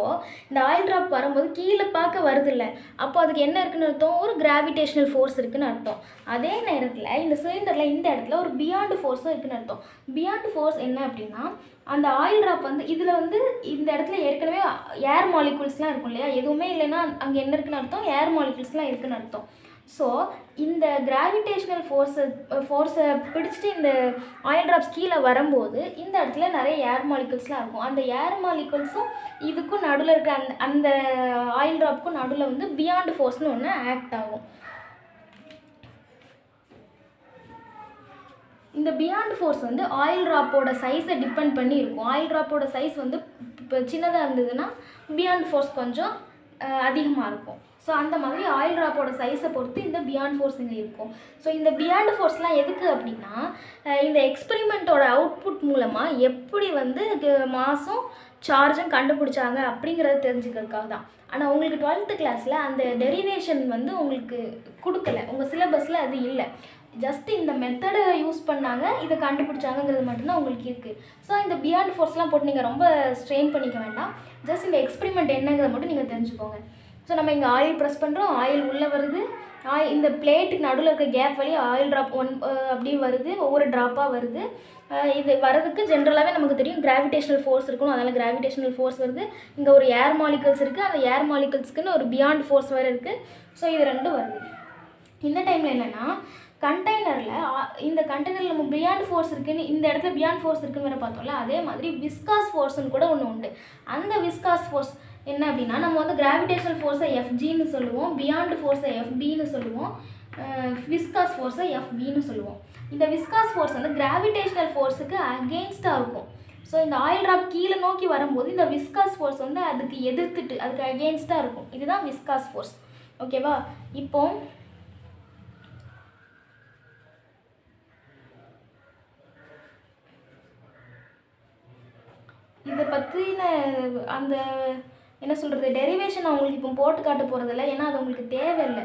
இந்த ஆயில் ட்ராப் வரும்போது கீழே பார்க்க வருதில்ல, அப்போ அதுக்கு என்ன இருக்குதுன்னு அர்த்தம், ஒரு கிராவிடேஷனல் ஃபோர்ஸ் இருக்குதுன்னு அர்த்தம். அதே நேரத்தில் இந்த சிலிண்டரில் இந்த இடத்துல ஒரு பியாண்ட் ஃபோர்ஸும் இருக்குதுன்னு அர்த்தம். பியாண்ட் ஃபோர்ஸ் என்ன அப்படின்னா, அந்த ஆயில் ட்ராப் வந்து இதில் வந்து இந்த இடத்துல ஏற்கனவே ஏர் மாலிகுல்ஸ்லாம் இருக்கும் இல்லையா, எதுவுமே இல்லைன்னா அங்கே என்ன இருக்குதுன்னு அர்த்தம், ஏர் மாலிகுல்ஸ்லாம் இருக்குதுன்னு அர்த்தம். ஸோ இந்த கிராவிடேஷனல் ஃபோர்ஸை பிடிச்சிட்டு இந்த ஆயில் ட்ராப்ஸ் கீழே வரும்போது இந்த இடத்துல நிறைய ஏர் மாலிகுல்ஸ்லாம் இருக்கும். அந்த ஏர் மாலிகுல்ஸும் இதுக்கும் நடுவில் இருக்க அந்த ஆயில் ட்ராப்புக்கும் நடுவில் வந்து பியாண்ட் ஃபோர்ஸ்னு ஒன்று ஆக்ட் ஆகும். இந்த பியாண்ட் ஃபோர்ஸ் வந்து ஆயில் ட்ராப்போட சைஸை டிபெண்ட் பண்ணி இருக்கும். ஆயில் ட்ராப்போட சைஸ் வந்து இப்போ சின்னதாக இருந்ததுன்னா பியாண்ட் ஃபோர்ஸ் கொஞ்சம் அதிகமாக இருக்கும். ஸோ அந்த மாதிரி ஆயில் ட்ராப்போட சைஸை பொறுத்து இந்த பியாண்ட் ஃபோர்ஸ் இங்கே இருக்கும். ஸோ இந்த பியாண்ட் ஃபோர்ஸ்லாம் எதுக்கு அப்படின்னா, இந்த எக்ஸ்பெரிமெண்ட்டோட அவுட்புட் மூலமாக எப்படி வந்து மாஸும் சார்ஜும் கண்டுபிடிச்சாங்க அப்படிங்கிறத தெரிஞ்சுக்கிறதுக்காக தான். ஆனால் உங்களுக்கு 12th கிளாஸில் அந்த டெரிவேஷன் வந்து உங்களுக்கு கொடுக்கல, உங்கள் சிலபஸில் அது இல்லை. ஜஸ்ட் இந்த மெத்தடை யூஸ் பண்ணாங்க, இதை கண்டுபிடிச்சாங்கிறது மட்டும்தான் உங்களுக்கு இருக்குது. ஸோ இந்த பியாண்ட் ஃபோர்ஸ்லாம் போட்டு நீங்கள் ரொம்ப ஸ்ட்ரெயின் பண்ணிக்க வேண்டாம். ஜஸ்ட் இந்த எக்ஸ்பெரிமெண்ட் என்னங்கிறத மட்டும் நீங்கள் தெரிஞ்சுக்கோங்க. ஸோ நம்ம இங்கே ஆயில் ப்ரெஸ் பண்ணுறோம், ஆயில் உள்ளே வருது, இந்த பிளேட்டுக்கு நடுவில் இருக்க கேப் வழியாக ஆயில் ட்ராப் அப்படி வருது, ஒவ்வொரு ட்ராப்பாக வருது. இது வரதுக்கு ஜென்ரலாகவே நமக்கு தெரியும் கிராவிடேஷனல் ஃபோர்ஸ் இருக்கணும், அதனால் கிராவிடேஷனல் ஃபோர்ஸ் வருது. இங்கே ஒரு ஏர் மாலிகல்ஸ் இருக்குது, அந்த ஏர் மாலிகல்ஸ்க்குன்னு ஒரு பியாண்ட் ஃபோர்ஸ் வேறு இருக்குது. ஸோ இது ரெண்டும் வருது. இந்த டைமில் என்னென்னா, கண்டெய்னரில் இந்த கண்டெய்னரில் நம்ம பியாண்ட் ஃபோர்ஸ் இருக்குதுன்னு இந்த இடத்துல பியாண்ட் ஃபோர்ஸ் இருக்குன்னு வேறு பார்த்தோம்ல, அதே மாதிரி விஸ்காஸ் ஃபோர்ஸ்னு கூட ஒன்று உண்டு. அந்த விஸ்காஸ் ஃபோர்ஸ் என்ன அப்படின்னா, நம்ம வந்து கிராவிடேஷனல் ஃபோர்ஸை எஃப்ஜின்னு சொல்லுவோம், பியாண்ட் ஃபோர்ஸை எஃபின்னு சொல்லுவோம், விஸ்காஸ் ஃபோர்ஸை எஃபின்னு சொல்லுவோம். இந்த விஸ்காஸ் ஃபோர்ஸ் வந்து கிராவிடேஷனல் ஃபோர்ஸுக்கு அகெயின்ஸ்டாக இருக்கும். ஸோ இந்த ஆயில் ட்ராப் கீழே நோக்கி வரும்போது இந்த விஸ்காஸ் ஃபோர்ஸ் வந்து அதுக்கு எதிர்த்துட்டு அதுக்கு அகெயின்ஸ்டாக இருக்கும். இதுதான் விஸ்காஸ் ஃபோர்ஸ், ஓகேவா. இப்போ இதை பற்றின அந்த என்ன சொல்கிறது டெரிவேஷன் நான் உங்களுக்கு இப்போ போட்டு காட்ட போகிறதில்ல, ஏன்னா அது உங்களுக்கு தேவையில்லை.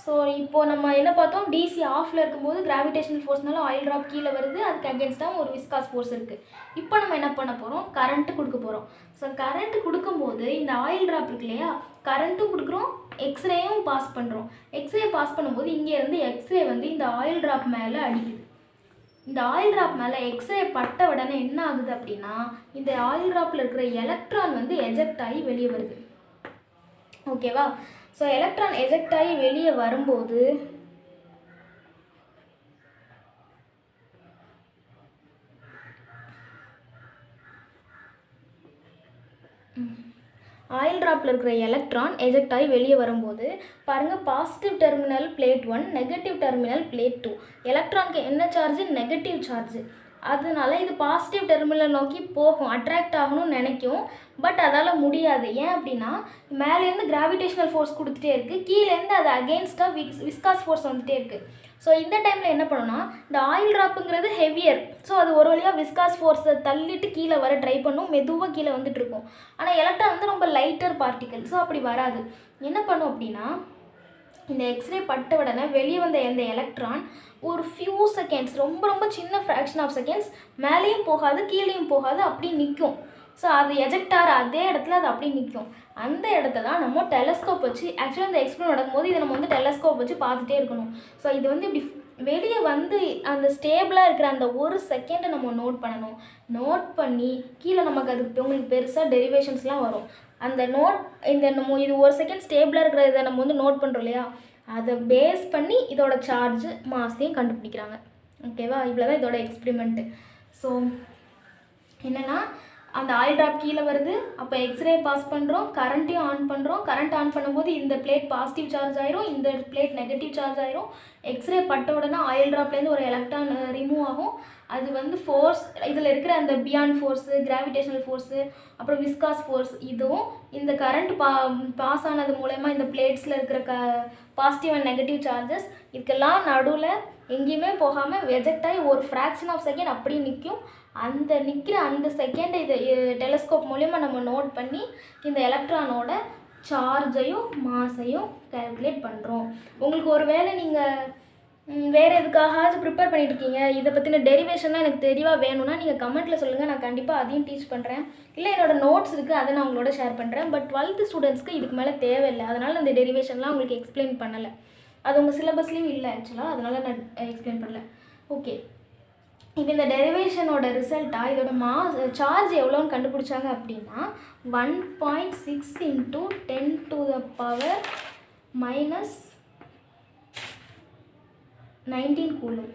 ஸோ இப்போது நம்ம என்ன பார்த்தோம், டிசி ஆஃபில் இருக்கும்போது கிராவிடேஷனல் ஃபோர்ஸ்னால ஆயில் ட்ராப் கீழே வருது, அதுக்கு அகேன்ஸ்டாக ஒரு விஸ்காஸ் ஃபோர்ஸ் இருக்குது. இப்போ நம்ம என்ன பண்ண போகிறோம், கரண்ட்டு கொடுக்க போகிறோம். ஸோ கரண்ட்டு கொடுக்கும்போது இந்த ஆயில் ட்ராப் இருக்கு இல்லையா, கரண்ட்டும் கொடுக்குறோம், எக்ஸ்ரேயும் பாஸ் பண்ணுறோம். எக்ஸ்ரே பாஸ் பண்ணும்போது இங்கேருந்து எக்ஸ்ரே வந்து இந்த ஆயில் ட்ராப் மேலே அடிக்குது. இந்த ஆயில் ட்ராப் மேலே எக்ஸ்ரே பட்ட உடனே என்ன ஆகுது அப்படின்னா, இந்த ஆயில் ட்ராப்பில் இருக்கிற எலக்ட்ரான் வந்து எஜெக்ட் ஆகி வெளியே வருது. ஓகேவா? ஸோ எலக்ட்ரான் எஜெக்ட் ஆகி வெளியே வரும்போது ஆயில் ட்ராப்பில் இருக்கிற எலக்ட்ரான் எஜெக்ட் ஆகி வெளியே வரும்போது பாருங்கள், positive terminal plate 1, negative terminal plate 2. எலக்ட்ரானுக்கு என்ன சார்ஜ், நெகட்டிவ் சார்ஜ். அதனால இது பாசிட்டிவ் டெர்மினல் நோக்கி போகும், அட்ராக்ட் ஆகணும்னு நினைக்கும். பட் அதால் முடியாது. ஏன் அப்படின்னா மேலேருந்து கிராவிடேஷனல் ஃபோர்ஸ் கொடுத்துட்டே இருக்குது, கீழேருந்து அது அகெயின்ஸ்டாக விஸ்காஸ் ஃபோர்ஸ் வந்துகிட்டே இருக்குது. ஸோ இந்த டைமில் என்ன பண்ணணும்னா, இந்த ஆயில் ட்ராப்புங்கிறது ஹெவியர். ஸோ அது ஒரு வழியாக விஸ்காஸ் ஃபோர்ஸை தள்ளிட்டு கீழே வர ட்ரை பண்ணும், மெதுவாக கீழே வந்துட்டு இருக்கும். ஆனால் எலக்ட்ரான் வந்து ரொம்ப லைட்டர் பார்ட்டிக்கல், ஸோ அப்படி வராது. என்ன பண்ணும் அப்படின்னா, இந்த எக்ஸ்ரே பட்ட உடனே வெளியே வந்த இந்த எலக்ட்ரான் ஒரு ஃபியூ செகண்ட்ஸ், ரொம்ப ரொம்ப சின்ன ஃப்ராக்ஷன் ஆஃப் செகண்ட்ஸ், மேலேயும் போகாது கீழேயும் போகாது, அப்படி நிற்கும். ஸோ அது எஜெக்ட் ஆகிற அதே இடத்துல அது அப்படி நிற்கும். அந்த இடத்த தான் நம்ம டெலஸ்கோப் வச்சு, ஆக்சுவலாக இந்த எக்ஸ்பிளைன் நடக்கும்போது இதை நம்ம வந்து டெலஸ்கோப் வச்சு பார்த்துட்டே இருக்கணும். ஸோ இது வந்து இப்படி வெளியே வந்து அந்த ஸ்டேபிளாக இருக்கிற அந்த ஒரு செகண்டை நம்ம நோட் பண்ணணும். நோட் பண்ணி கீழே நமக்கு அதுக்கு உங்களுக்கு பெருசாக டெரிவேஷன்ஸ்லாம் வரும். அந்த நம்ம இது ஒரு செகண்ட் ஸ்டேபிளாக இருக்கிற இதை நம்ம வந்து நோட் பண்ணுறோம் இல்லையா, அதை பேஸ் பண்ணி இதோட சார்ஜ் மாஸையும் கண்டுபிடிக்கிறாங்க. ஓகேவா? இவ்வளோ தான் இதோட எக்ஸ்பிரிமெண்ட்டு. ஸோ என்னென்னா, அந்த ஆயில் ட்ராப் கீழே வருது, அப்போ எக்ஸ்ரே பாஸ் பண்ணுறோம், கரண்ட்டையும் ஆன் பண்ணுறோம். கரண்ட் ஆன் பண்ணும்போது இந்த பிளேட் பாசிட்டிவ் சார்ஜ் ஆயிரும், இந்த பிளேட் நெகட்டிவ் சார்ஜ் ஆயிரும். எக்ஸ்ரே பட்ட உடனே ஆயில் ட்ராப்லேருந்து ஒரு எலக்ட்ரான் ரிமூவ் ஆகும். அது வந்து ஃபோர்ஸ், இதில் இருக்கிற அந்த பியாண்ட் ஃபோர்ஸு, கிராவிடேஷனல் ஃபோர்ஸு, அப்புறம் விஸ்காஸ் ஃபோர்ஸ், இதுவும் இந்த கரண்ட் பாஸ் ஆனது மூலயமா இந்த பிளேட்ஸில் இருக்கிற பாசிட்டிவ் அண்ட் நெகட்டிவ் சார்ஜஸ் இதுக்கெல்லாம் நடுவில் எங்கேயுமே போகாமல் எஜெக்ட் ஆகி ஒரு ஃப்ராக்ஷன் ஆஃப் செகண்ட் அப்படியே நிற்கும். அந்த நிற்கிற அந்த செகண்டை இதை டெலஸ்கோப் மூலயமா நம்ம நோட் பண்ணி இந்த எலக்ட்ரானோட சார்ஜையும் மாஸையும் கால்குலேட் பண்ணுறோம். உங்களுக்கு ஒரு வேளை நீங்கள் வேறு எதுக்காக ப்ரிப்பேர் பண்ணிட்டு இருக்கீங்க, இதை பற்றின டெரிவேஷன்லாம் எனக்கு தெளிவாக வேணும்னா நீங்கள் கமெண்ட்டில் சொல்லுங்கள், நான் கண்டிப்பாக அதையும் டீச் பண்ணுறேன். இல்லை என்னோடய நோட்ஸ் இருக்குது, அதை நான் உங்களோட ஷேர் பண்ணுறேன். பட் 12th ஸ்டூடெண்ட்ஸ்க்கு இதுக்கு மேலே தேவையில்லை, அதனால் அந்த டெரிவேஷன்லாம் உங்களுக்கு எக்ஸ்பிளைன் பண்ணலை. அது உங்கள் சிலபஸ்லேயும் இல்லை ஆக்சுவலாக, அதனால் நான் எக்ஸ்பிளைன் பண்ணல. ஓகே, இப்போ இந்த டெரிவேஷனோட ரிசல்ட்டாக இதோட சார்ஜ் எவ்வளோன்னு கண்டுபிடிச்சாங்க அப்படின்னா 1.6 × 10⁻⁻19 கூலும்.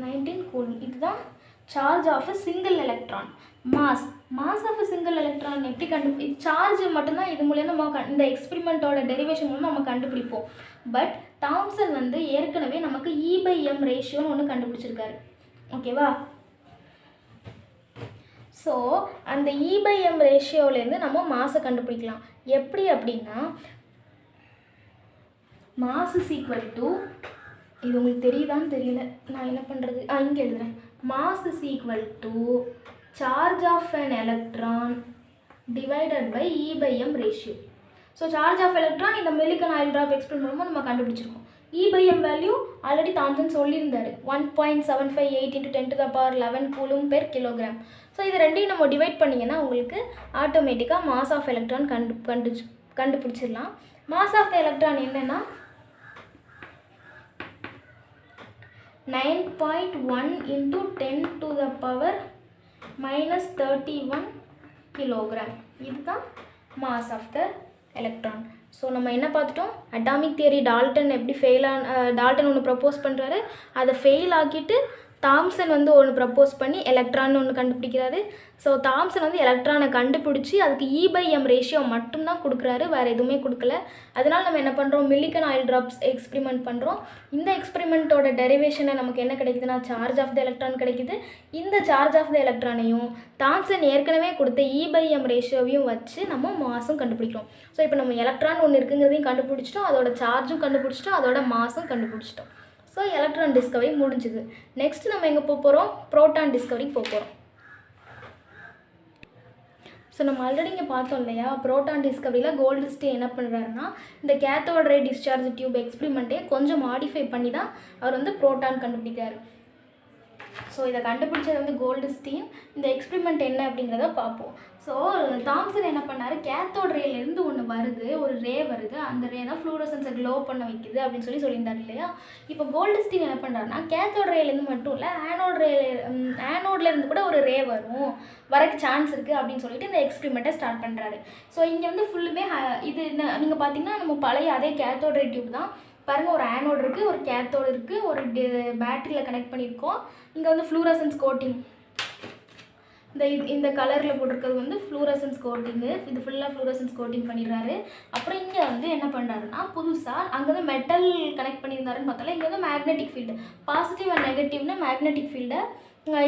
19 கூலும். இதுதான் charge of a single electron. Mass of a single electron எப்படி சார்ஜ் மட்டும்தான் இது மூலமாக நம்ம இந்த எக்ஸ்பிரிமெண்ட்டோட டெரிவேஷன் மூலம் நம்ம கண்டுபிடிப்போம். பட் தாம்சன் வந்து ஏற்கனவே நமக்கு E/m ரேஷியோன்னு ஒன்று கண்டுபிடிச்சிருக்காரு. ஓகேவா? ஸோ அந்த E/m ரேஷியோலேருந்து நம்ம மாஸை கண்டுபிடிக்கலாம். எப்படி அப்படின்னா, மாஸ் இஸ் ஈக்குவல் டு, இது உங்களுக்கு தெரியுதான்னு தெரியல, நான் என்ன பண்ணுறது, இங்கே எழுதுகிறேன். Mass is equal to charge of an electron divided by E/m ratio. So charge of electron இந்த மில்லிகன் ஆயில் ட்ராப் எக்ஸ்பிரிமெண்ட் மூலமாக நம்ம கண்டுபிடிச்சிருக்கோம். E/m வேல்யூ ஆல்ரெடி தாம்சன் சொல்லியிருந்தார், 1.758 × 10⁻11 கூலும் பெர் கிலோகிராம். ஸோ இது ரெண்டையும் நம்ம டிவைட் பண்ணிங்கன்னா உங்களுக்கு ஆட்டோமேட்டிக்காக மாஸ் ஆஃப் எலக்ட்ரான் கண்டுபிடிச்சிடலாம். மாஸ் ஆஃப் த எலக்ட்ரான் என்னென்னா 9.1 × 10⁻−31 கிலோகிராம். இதுதான் mass of the electron. So நம்ம என்ன பார்த்துட்டோம், அட்டாமிக் தியரி டால்டன் எப்படி டால்டன் ஒன்று ப்ரப்போஸ் பண்ணுறாரு, அதை ஃபெயில் ஆக்கிட்டு தாம்சன் வந்து ஒன்று ப்ரப்போஸ் பண்ணி எலக்ட்ரான் ஒன்று கண்டுபிடிக்கிறாரு. ஸோ தாம்சன் வந்து எலக்ட்ரானை கண்டுபிடிச்சி அதுக்கு E/m ரேஷியோ மட்டும்தான் கொடுக்குறாரு, வேறு எதுவுமே கொடுக்கல. அதனால் நம்ம என்ன பண்ணுறோம், மில்லிகன் ஆயில் ட்ராப்ஸ் எக்ஸ்பிரிமெண்ட் பண்ணுறோம். இந்த எக்ஸ்பிரிமெண்ட்டோட டெரிவேஷனை நமக்கு என்ன கிடைக்குதுன்னா சார்ஜ் ஆஃப் த எலக்ட்ரான் கிடைக்குது. இந்த சார்ஜ் ஆஃப் த எலக்ட்ரானையும் தாம்சன் ஏற்கனவே கொடுத்த E/m ரேஷியோவையும் வச்சு நம்ம மாஸும் கண்டுபிடிக்கிறோம். ஸோ இப்போ நம்ம எலக்ட்ரான் ஒன்று இருக்குங்கிறதையும் கண்டுபிடிச்சிட்டோம், அதோட சார்ஜும் கண்டுபிடிச்சிட்டோம், அதோட மாஸும் கண்டுபிடிச்சிட்டோம். ஸோ எலக்ட்ரான் டிஸ்கவரி முடிஞ்சுது. நெக்ஸ்ட் நம்ம எங்கே போக போகிறோம்? ப்ரோட்டான் டிஸ்கவரிக்கு போக போகிறோம். ஸோ நம்ம ஆல்ரெடி இங்கே பார்த்தோம் இல்லையா, ப்ரோட்டான் டிஸ்கவரியில் கோல்ட்ஸ்டீன் என்ன பண்ணுறாருன்னா இந்த கேத்தோட் ரே டிஸ்சார்ஜ் டியூப் எக்ஸ்பிரிமெண்ட்டே கொஞ்சம் மாடிஃபை பண்ணி தான் அவர் வந்து ப்ரோட்டான் கண்டுபிடிக்காரு. ஸோ இதை கண்டுபிடிச்சது வந்து கோல்ட்ஸ்டீன். இந்த எக்ஸ்பிரிமெண்ட் என்ன அப்படிங்கிறத பார்ப்போம். ஸோ தாம்சன் என்ன பண்ணார், கேத்தோட் ரேலேருந்து ஒன்று வருது, ஒரு ரே வருது, அந்த ரே தான் ஃப்ளூரசன்ஸை க்ளோ பண்ண வைக்குது அப்படின்னு சொல்லியிருந்தார் இல்லையா. இப்போ கோல்ட்ஸ்டீன் என்ன பண்ணுறாருன்னா கேத்தோட் ரேலேருந்து மட்டும் இல்லை, ஆனோட்லேருந்து கூட ஒரு ரே வரக்கு சான்ஸ் இருக்குது அப்படின்னு சொல்லிட்டு இந்த எக்ஸ்பிரிமெண்ட்டை ஸ்டார்ட் பண்ணுறாரு. ஸோ இங்கே வந்து ஃபுல்லுமே இது என்ன நீங்கள் பார்த்தீங்கன்னா நம்ம பழைய அதே கேத்தோட் ரே டியூப் தான். பாருங்கள், ஒரு ஆனோடு இருக்குது, ஒரு கேத்தோடு இருக்குது, ஒரு பேட்டரியில் கனெக்ட் பண்ணியிருக்கோம். இங்கே வந்து ஃப்ளூரசன்ஸ் கோட்டிங், இந்த கலரில் போட்டிருக்கிறது வந்து ஃப்ளூரசன்ஸ் கோட்டிங்கு. இது ஃபுல்லாக ஃப்ளூரசன்ஸ் கோட்டிங் பண்ணிடுறாரு. அப்புறம் இங்கே வந்து என்ன பண்ணுறாருன்னா புதுசாக அங்கே வந்து மெட்டல் கனெக்ட் பண்ணியிருந்தாருன்னு பார்த்தாலும் இங்கே வந்து மேக்னெட்டிக் ஃபீல்டு, பாசிட்டிவ் அண்ட் நெகட்டிவ்னு மேக்னெட்டிக் ஃபீல்டை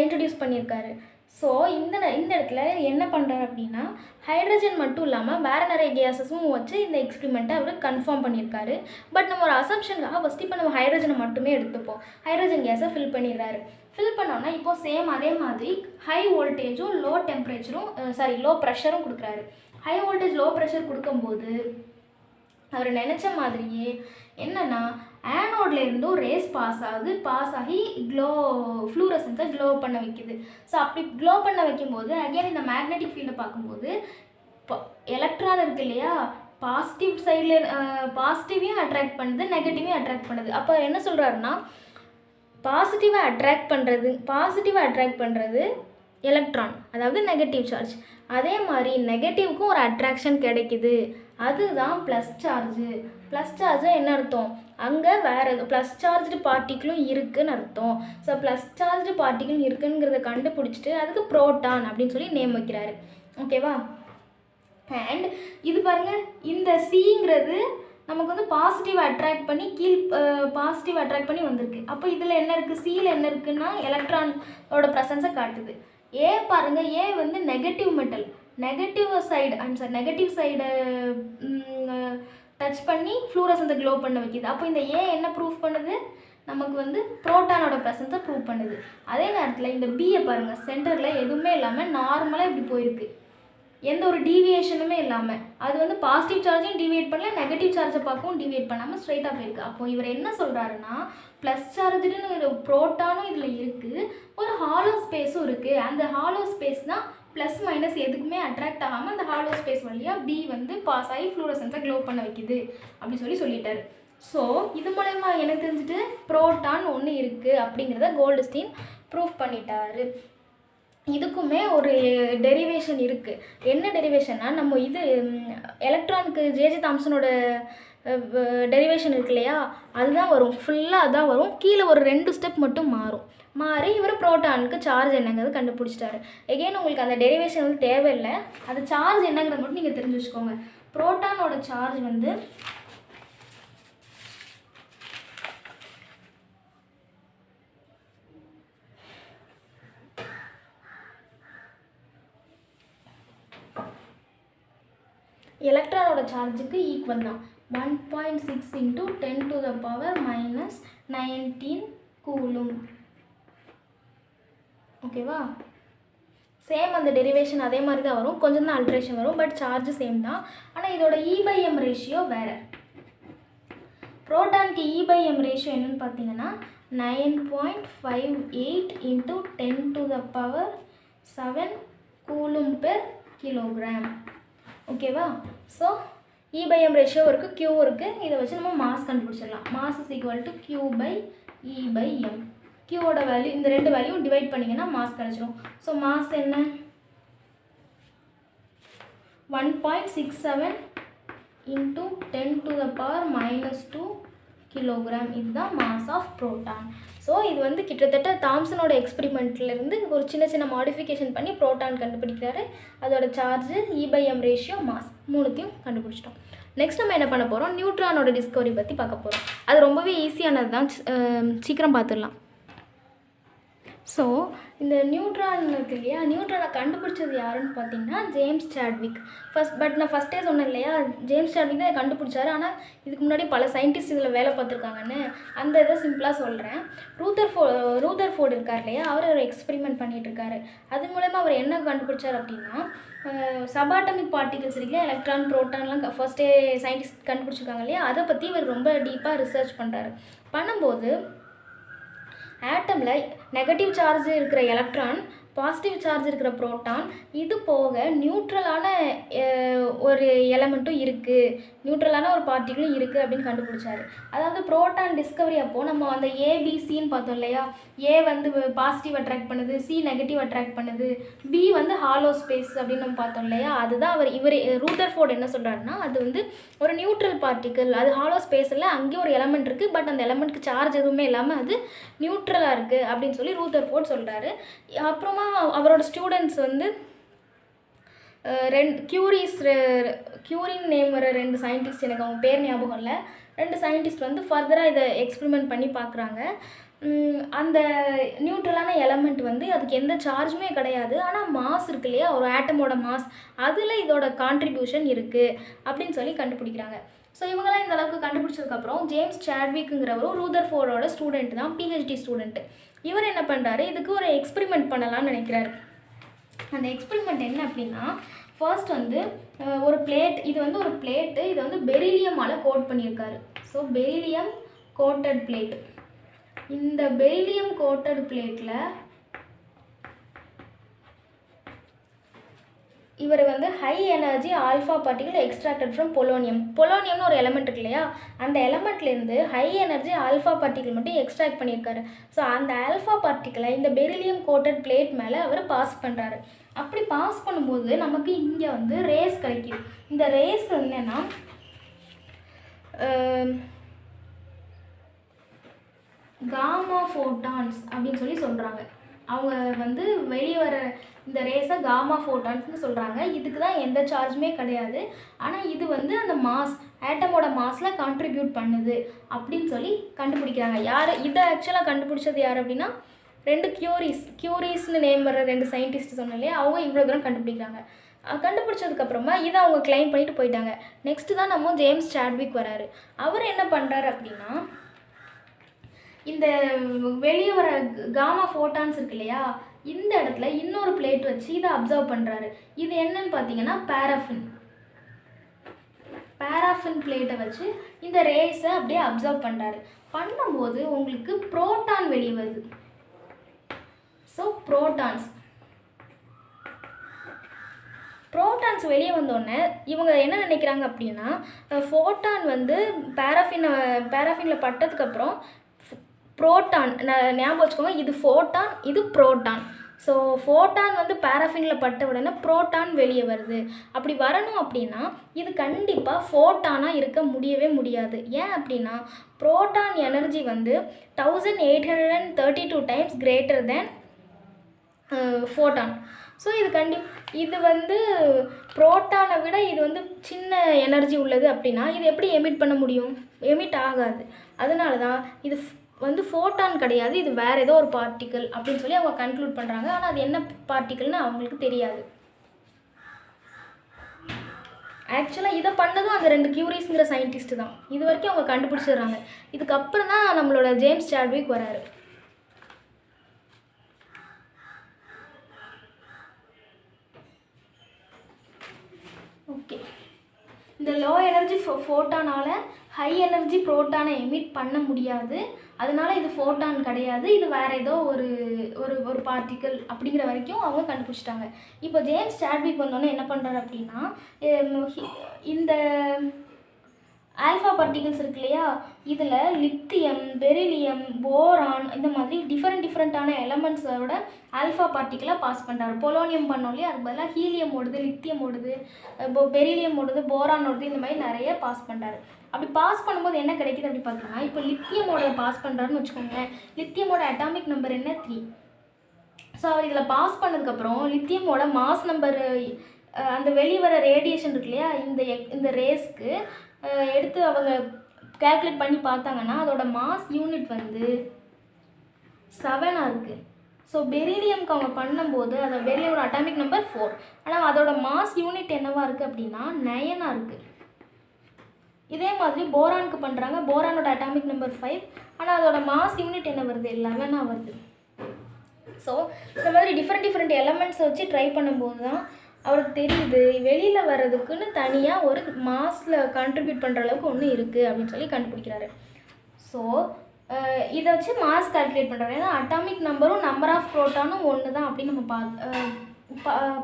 இன்ட்ரடியூஸ் பண்ணியிருக்காரு. ஸோ இந்த இடத்துல என்ன பண்ணுறாரு அப்படின்னா ஹைட்ரஜன் மட்டும் இல்லாமல் வேறு நிறைய கேஸஸும் வச்சு இந்த எக்ஸ்பிரிமெண்ட்டை அவர் கன்ஃபார்ம் பண்ணியிருக்காரு. பட் நம்ம ஒரு அசம்ஷனுக்காக ஃபஸ்ட்டு இப்போ நம்ம ஹைட்ரஜனை மட்டுமே எடுத்துப்போம். ஹைட்ரஜன் கேஸை ஃபில் பண்ணிடுறாரு. ஃபில் பண்ணோன்னா இப்போது சேம் அதே மாதிரி ஹை வோல்டேஜும் லோ ப்ரெஷரும் கொடுக்குறாரு. ஹை வோல்டேஜ் லோ ப்ரெஷர் கொடுக்கும்போது அவர் நினச்ச மாதிரியே என்னென்னா ஆனோட்லேருந்தும் ரேஸ் பாஸ் ஆகி ஃப்ளூரசன்ஸை க்ளோ பண்ண வைக்குது. ஸோ அப்படி க்ளோ பண்ண வைக்கும்போது அகெயின் இந்த மேக்னெட்டிக் ஃபீல்டை பார்க்கும்போது எலக்ட்ரான் இருக்குது இல்லையா, பாசிட்டிவ் சைடில் பாசிட்டிவையும் அட்ராக்ட் பண்ணுது, நெகட்டிவையும் அட்ராக்ட் பண்ணுது. அப்போ என்ன சொல்கிறாருன்னா பாசிட்டிவாக அட்ராக்ட் பண்ணுறது எலக்ட்ரான், அதாவது நெகட்டிவ் சார்ஜ். அதே மாதிரி நெகட்டிவ்க்கும் ஒரு அட்ராக்ஷன் கிடைக்குது, அதுதான் ப்ளஸ் சார்ஜு. ப்ளஸ் சார்ஜு என்ன அர்த்தம், அங்கே வேறு ப்ளஸ் சார்ஜ்டு பார்ட்டிக்கிளும் இருக்குதுன்னு அர்த்தம். ஸோ ப்ளஸ் சார்ஜ்டு பார்ட்டிக்கிள் இருக்குங்கிறத கண்டுபிடிச்சிட்டு அதுக்கு ப்ரோட்டான் அப்படின்னு சொல்லி நேம் வைக்கிறாரு. ஓகேவா? அண்ட் இது பாருங்கள், இந்த சிங்கிறது நமக்கு வந்து பாசிட்டிவ் அட்ராக்ட் பண்ணி வந்திருக்கு. அப்போ இதில் என்ன இருக்குது, சியில் என்ன இருக்குன்னா எலக்ட்ரானோட ப்ரெசன்ஸை காட்டுது. ஏ பாருங்கள், ஏ வந்து நெகட்டிவ் சைடு டச் பண்ணி ஃப்ளூரசன்ஸை க்ளோ பண்ண வைக்கிது. அப்போ இந்த ஏ என்ன ப்ரூஃப் பண்ணுது, நமக்கு வந்து ப்ரோட்டானோட ப்ரெசன்ஸை ப்ரூவ் பண்ணுது. அதே நேரத்தில் இந்த பியை பாருங்கள், சென்டரில் எதுவுமே இல்லாமல் நார்மலாக இப்படி போயிருக்கு, எந்த ஒரு டீவியேஷனுமே இல்லாமல். அது வந்து பாசிட்டிவ் சார்ஜையும் டிவியேட் பண்ணல, நெகட்டிவ் சார்ஜை பார்க்கவும் டிவியேட் பண்ணாமல் ஸ்ட்ரைட்டாக போயிருக்கு. அப்போ இவர் என்ன சொல்கிறாருன்னா ப்ளஸ் சார்ஜுன்னு ஒரு ப்ரோட்டானும் இதில் இருக்குது, ஒரு ஹாலோ ஸ்பேஸும் இருக்குது. அந்த ஹாலோ ஸ்பேஸ் தான் ப்ளஸ் மைனஸ் எதுக்குமே அட்ராக்ட் ஆகாமல் அந்த ஹாலோ ஸ்பேஸ் வழியாக பி வந்து பாஸ் ஆகி ஃப்ளூரசன்ஸை க்ளோ பண்ண வைக்குது அப்படி சொல்லிட்டாரு. ஸோ இது மூலமா எனக்கு தெரிஞ்சுட்டு ப்ரோட்டான் ஒன்று இருக்குது அப்படிங்கிறத கோல்ட்ஸ்டீன் ப்ரூஃப் பண்ணிட்டாரு. இதுக்குமே ஒரு டெரிவேஷன் இருக்குது. என்ன டெரிவேஷன்னா நம்ம இது எலக்ட்ரானுக்கு ஜேஜே தாம்சனோட டெரிவேஷன் இருக்கு இல்லையா, அதுதான் வரும், ஃபுல்லாக அதுதான் வரும். கீழே ஒரு 2 ஸ்டெப் மட்டும் மாறி இவர் ப்ரோட்டானுக்கு சார்ஜ் என்னங்கிறது கண்டுபிடிச்சிட்டாரு. எகெயின் உங்களுக்கு அந்த டெரிவேஷன் வந்து தேவையில்லை, அது சார்ஜ் என்னங்கிறத மட்டும் நீங்கள் தெரிஞ்சு வச்சுக்கோங்க. ப்ரோட்டானோட சார்ஜ் வந்து எலக்ட்ரானோட சார்ஜுக்கு ஈக்குவல் தான் 1.6 × 10⁻⁻19 கூலும். ஓகேவா? சேம் அந்த டெரிவேஷன் அதே மாதிரி தான் வரும், கொஞ்சம் தான் அல்ட்ரேஷன் வரும், பட் சார்ஜ் சேம் தான். ஆனால் இதோட E/m ரேஷியோ வேறு. ப்ரோட்டானுக்கு E/m ரேஷியோ என்னென்னு பார்த்தீங்கன்னா 9.58 × 10⁻7 கூலும் பெர் கிலோகிராம். ஓகேவா? ஸோ E/m ரேஷியோ இருக்குது, Q இருக்குது. இதை வச்சு நம்ம மாஸ் கண்டுபிடிச்சிடலாம். Mass is equal to Q/E/m. Qவோட வேல்யூ இந்த 2 வேல்யூ டிவைட் பண்ணிங்கன்னா மாஸ் கிடச்சிரும். ஸோ மாஸ் என்ன, 1.67 × 10⁻⁻2 கிலோகிராம். இதுதான் மாஸ் ஆஃப் ப்ரோட்டான். ஸோ இது வந்து கிட்டத்தட்ட தாம்சனோட எக்ஸ்பெரிமெண்ட்லேருந்து ஒரு சின்ன மாடிஃபிகேஷன் பண்ணி ப்ரோட்டான் கண்டுபிடிக்கிறாரு. அதோட சார்ஜு, E/m ரேஷியோ, மாஸ் மூணுத்தையும் கண்டுபிடிச்சிட்டோம். நெக்ஸ்ட் நம்ம என்ன பண்ண போகிறோம், நியூட்ரானோட டிஸ்கவரி பற்றி பார்க்க போகிறோம். அது ரொம்பவே ஈஸியானது தான், சீக்கிரம் பார்த்துடலாம். ஸோ இந்த நியூட்ரான் இருக்கு இல்லையா, நியூட்ரானை கண்டுபிடிச்சது யாருன்னு பார்த்தீங்கன்னா ஜேம்ஸ் சேட்விக். நான் ஃபஸ்ட்டே சொன்னேன் இல்லையா, ஜேம்ஸ் சேட்விக் தான் கண்டுபிடிச்சாரு. ஆனால் இதுக்கு முன்னாடி பல சயின்டிஸ்ட் இதில் வேலை பார்த்துருக்காங்கன்னு. அந்த இதை சிம்பிளாக சொல்கிறேன். ரூதர்ஃபோர்டு இருக்கார் இல்லையா, அவர் ஒரு எக்ஸ்பெரிமெண்ட் பண்ணிகிட்ருக்காரு. அது மூலமா அவர் என்ன கண்டுபிடிச்சார் அப்படின்னா, சபாட்டமிக் பார்ட்டிகல்ஸ் இருக்குல்லையா, எலக்ட்ரான் ப்ரோட்டான்லாம் ஃபர்ஸ்ட்டே சயின்டிஸ்ட் கண்டுபிடிச்சிருக்காங்க இல்லையா, அதை பற்றி இவர் ரொம்ப டீப்பாக ரிசர்ச் பண்ணும்போது ஆட்டமில் நெகட்டிவ் சார்ஜ் இருக்கிற எலக்ட்ரான், பாசிட்டிவ் சார்ஜ் இருக்கிற புரோட்டான், இது போக நியூட்ரலான ஒரு எலமெண்ட்டும் இருக்குது, நியூட்ரலான ஒரு பார்ட்டிகளும் இருக்குது அப்படின்னு கண்டுபிடிச்சாரு. அதாவது புரோட்டான் டிஸ்கவரி அப்போது நம்ம அந்த ஏபிசின்னு பார்த்தோம் இல்லையா, ஏ வந்து பாசிட்டிவ் அட்ராக்ட் பண்ணுது, சி நெகட்டிவ் அட்ராக்ட் பண்ணுது, பி வந்து ஹாலோ ஸ்பேஸ் அப்படின்னு நம்ம பார்த்தோம் இல்லையா. அதுதான் இவர் ரூதர்ஃபோர்டு என்ன சொல்கிறாருன்னா, அது வந்து ஒரு நியூட்ரல் பார்ட்டிக்கல், அது ஹாலோ ஸ்பேஸில் அங்கேயும் ஒரு எலமெண்ட் இருக்குது, பட் அந்த எலமெண்ட்டுக்கு சார்ஜ் எதுவுமே இல்லாமல் அது நியூட்ரலாக இருக்குது அப்படின்னு சொல்லி ரூதர்ஃபோர்டு சொல்கிறாரு. அப்புறமா அவரோட ஸ்டூடெண்ட்ஸ் வந்து கியூரின் நேம் வர 2 சயின்டிஸ்ட், எனக்கு அவங்க பேர் ஞாபகம் இல்லை, 2 சயின்டிஸ்ட் வந்து ஃபர்தராக இதை எக்ஸ்பெரிமெண்ட் பண்ணி பார்க்குறாங்க. அந்த நியூட்ரலான எலமெண்ட் வந்து அதுக்கு எந்த சார்ஜுமே கிடையாது, ஆனால் மாஸ் இருக்கு இல்லையா, ஒரு ஆட்டமோட மாஸ், அதில் இதோட கான்ட்ரிபியூஷன் இருக்குது அப்படின்னு சொல்லி கண்டுபிடிக்கிறாங்க. ஸோ இவங்கெல்லாம் இந்த அளவுக்கு கண்டுபிடிச்சதுக்கப்புறம் ஜேம்ஸ் சேட்விக்குங்கிறவரும் ரூதர்ஃபோர்டோட ஸ்டூடெண்ட் தான், பிஹெச்டி ஸ்டூடெண்ட்டு. இவர் என்ன பண்ணுறாரு, இதுக்கு ஒரு எக்ஸ்பெரிமெண்ட் பண்ணலான்னு நினைக்கிறாரு. அந்த எக்ஸ்பெரிமெண்ட் என்ன அப்படின்னா, ஃபர்ஸ்ட் வந்து ஒரு பிளேட், இது வந்து ஒரு பிளேட்டு, இதை வந்து பெரிலியமால் கோட் பண்ணியிருக்காரு. So beryllium coated plate. இந்த பெரிலியம் கோட்டட் பிளேட்டில் இவர் வந்து high energy alpha particle extracted from பொலோனியம்னு ஒரு எலமெண்ட் இருக்கு இல்லையா, அந்த எலமெண்ட்லேருந்து ஹை எனர்ஜி ஆல்ஃபா பார்ட்டிகல் மட்டும் எக்ஸ்ட்ராக்ட் பண்ணியிருக்காரு. ஸோ அந்த ஆல்ஃபா பார்ட்டிகளை இந்த பெரிலியம் கோட்டட் பிளேட் மேலே அவர் பாஸ் பண்ணுறாரு. அப்படி பாஸ் பண்ணும்போது நமக்கு இங்கே வந்து ரேஸ் கிடைக்கிது. இந்த ரேஸ் என்னென்னா காமா ஃபோட்டான்ஸ் அப்படின்னு சொல்லி சொல்கிறாங்க. அவங்க வந்து வெளியே வர இந்த ரேஸை காமா ஃபோட்டான்ஸ்னு சொல்கிறாங்க. இதுக்கு தான் எந்த சார்ஜுமே கிடையாது, ஆனால் இது வந்து அந்த மாஸ், ஆட்டமோட மாஸில் கான்ட்ரிபியூட் பண்ணுது அப்படின்னு சொல்லி கண்டுபிடிக்கிறாங்க. யார் இதை ஆக்சுவலாக கண்டுபிடிச்சது யார் அப்படின்னா 2 கியூரிஸ்னு நேம் வர 2 சயின்டிஸ்ட் சொன்னாலே அவங்க இவ்வளோ தூரம் கண்டுபிடிக்கிறாங்க. கண்டுபிடிச்சதுக்கப்புறமா இதை அவங்க கிளைம் பண்ணிட்டு போயிட்டாங்க. நெக்ஸ்ட்டு தான் நம்ம ஜேம்ஸ் சேட்விக் வராரு. அவர் என்ன பண்ணுறாரு அப்படின்னா, இந்த வெளியே வர காமா ஃபோட்டான்ஸ் இருக்கு இல்லையா, இந்த இடத்துல இன்னொரு பிளேட் வச்சு இதை அப்சர்வ் பண்ணுறாரு. இது என்னன்னு பார்த்தீங்கன்னா பேராஃபின் பிளேட்டை வச்சு இந்த ரேஸை அப்படியே அப்சர்வ் பண்ணுறாரு. பண்ணும்போது உங்களுக்கு புரோட்டான் வெளியே வருது. ஸோ புரோட்டான்ஸ் வெளியே வந்தோடனே இவங்க என்ன நினைக்கிறாங்க அப்படின்னா, ஃபோட்டான் வந்து பேராஃபினில் பட்டதுக்கப்புறம் புரோட்டான், ஞாபகம் வச்சுக்கோங்க, இது ஃபோட்டான், இது புரோட்டான். ஸோ ஃபோட்டான் வந்து பேராஃபினில் பட்ட உடனே புரோட்டான் வெளியே வருது. அப்படி வரணும் அப்படின்னா இது கண்டிப்பாக ஃபோட்டானாக இருக்க முடியவே முடியாது. ஏன் அப்படின்னா புரோட்டான் எனர்ஜி வந்து 1832 times greater than photon. So இது வந்து புரோட்டானை விட இது வந்து சின்ன எனர்ஜி உள்ளது அப்படின்னா இது எப்படி எமிட் பண்ண முடியும்? எமிட் ஆகாது. அதனால தான் இது வந்து ஃபோட்டான் கிடையாது, இது வேறு ஏதோ ஒரு பார்ட்டிக்கல் அப்படின்னு சொல்லி அவங்க கன்க்ளூட் பண்ணுறாங்க. ஆனால் அது என்ன பார்ட்டிக்கல்னு அவங்களுக்கு தெரியாது. ஆக்சுவலாக இதை பண்ணதும் அந்த 2 கியூரிஸ்ங்கிற சயின்டிஸ்ட் தான். இது வரைக்கும் அவங்க கண்டுபிடிச்சிடுறாங்க. இதுக்கப்புறம் தான் நம்மளோட ஜேம்ஸ் சேட்விக் வராரு. ஓகே, இந்த லோ எனர்ஜி ஃபோட்டானால் ஹை எனர்ஜி புரோட்டானை எமிட் பண்ண முடியாது. அதனால் இது ஃபோட்டான் கிடையாது, இது வேறு ஏதோ ஒரு ஒரு பார்ட்டிக்கல் அப்படிங்கிற வரைக்கும் அவங்க கண்டுபிடிச்சிட்டாங்க. இப்போ ஜேம்ஸ் சேட்விக் வந்தோன்னே என்ன பண்ணுறாரு அப்படின்னா, இந்த ஆல்ஃபா பார்ட்டிகல்ஸ் இருக்கு இல்லையா, இதில் லித்தியம், பெரிலியம், போரான் இந்த மாதிரி டிஃப்ரெண்ட்டான எலமெண்ட்ஸோட ஆல்ஃபா பார்ட்டிக்கலாக பாஸ் பண்ணுறாரு. பொலோனியம் பண்ணோம் இல்லையா, அதுக்கு பதிலாக ஹீலியம் ஓடுது, லித்தியம் ஓடுது, பெரிலியம் ஓடுது, போரான் ஓடுது, இந்த மாதிரி நிறைய பாஸ் பண்ணுறாரு. அப்படி பாஸ் பண்ணும்போது என்ன கிடைக்குது அப்படி பார்த்தீங்கன்னா, இப்போ லித்தியமோட பாஸ் பண்ணுறாருன்னு வச்சுக்கோங்களேன். லித்தியமோட அட்டாமிக் நம்பர் என்ன? 3. ஸோ அவர் இதில் பாஸ் பண்ணதுக்கப்புறம் லித்தியமோட மாஸ் நம்பர், அந்த வெளிவர ரேடியேஷன் இருக்கு இல்லையா, இந்த ரேஸ்க்கு எடுத்து அவங்க கால்குலேட் பண்ணி பார்த்தாங்கன்னா அதோட மாஸ் யூனிட் வந்து 7 இருக்குது. ஸோ பெரிலியம்க்கு அவங்க பண்ணும்போது அந்த பெரிலியமோட அட்டாமிக் நம்பர் 4. ஆனால் அதோட மாஸ் யூனிட் என்னவாக இருக்குது அப்படின்னா 9 இருக்குது. இதே மாதிரி போரானுக்கு பண்ணுறாங்க. போரானோட அட்டாமிக் நம்பர் 5. ஆனால் அதோட மாஸ் யூனிட் என்ன வருது? 11 வருது. ஸோ இந்த மாதிரி டிஃப்ரெண்ட் எலமெண்ட்ஸை வச்சு ட்ரை பண்ணும்போது தான் அவருக்கு தெரியுது வெளியில் வர்றதுக்குன்னு தனியாக ஒரு மாஸில் கான்ட்ரிபியூட் பண்ணுற அளவுக்கு ஒன்று இருக்குது அப்படின்னு சொல்லி கண்டுபிடிக்கிறாரு. ஸோ இதை வச்சு மாஸ் கால்குலேட் பண்ணுறாரு. ஏன்னா அட்டாமிக் நம்பரும் நம்பர் ஆஃப் ப்ரோட்டானும் ஒன்று தான் அப்படின்னு நம்ம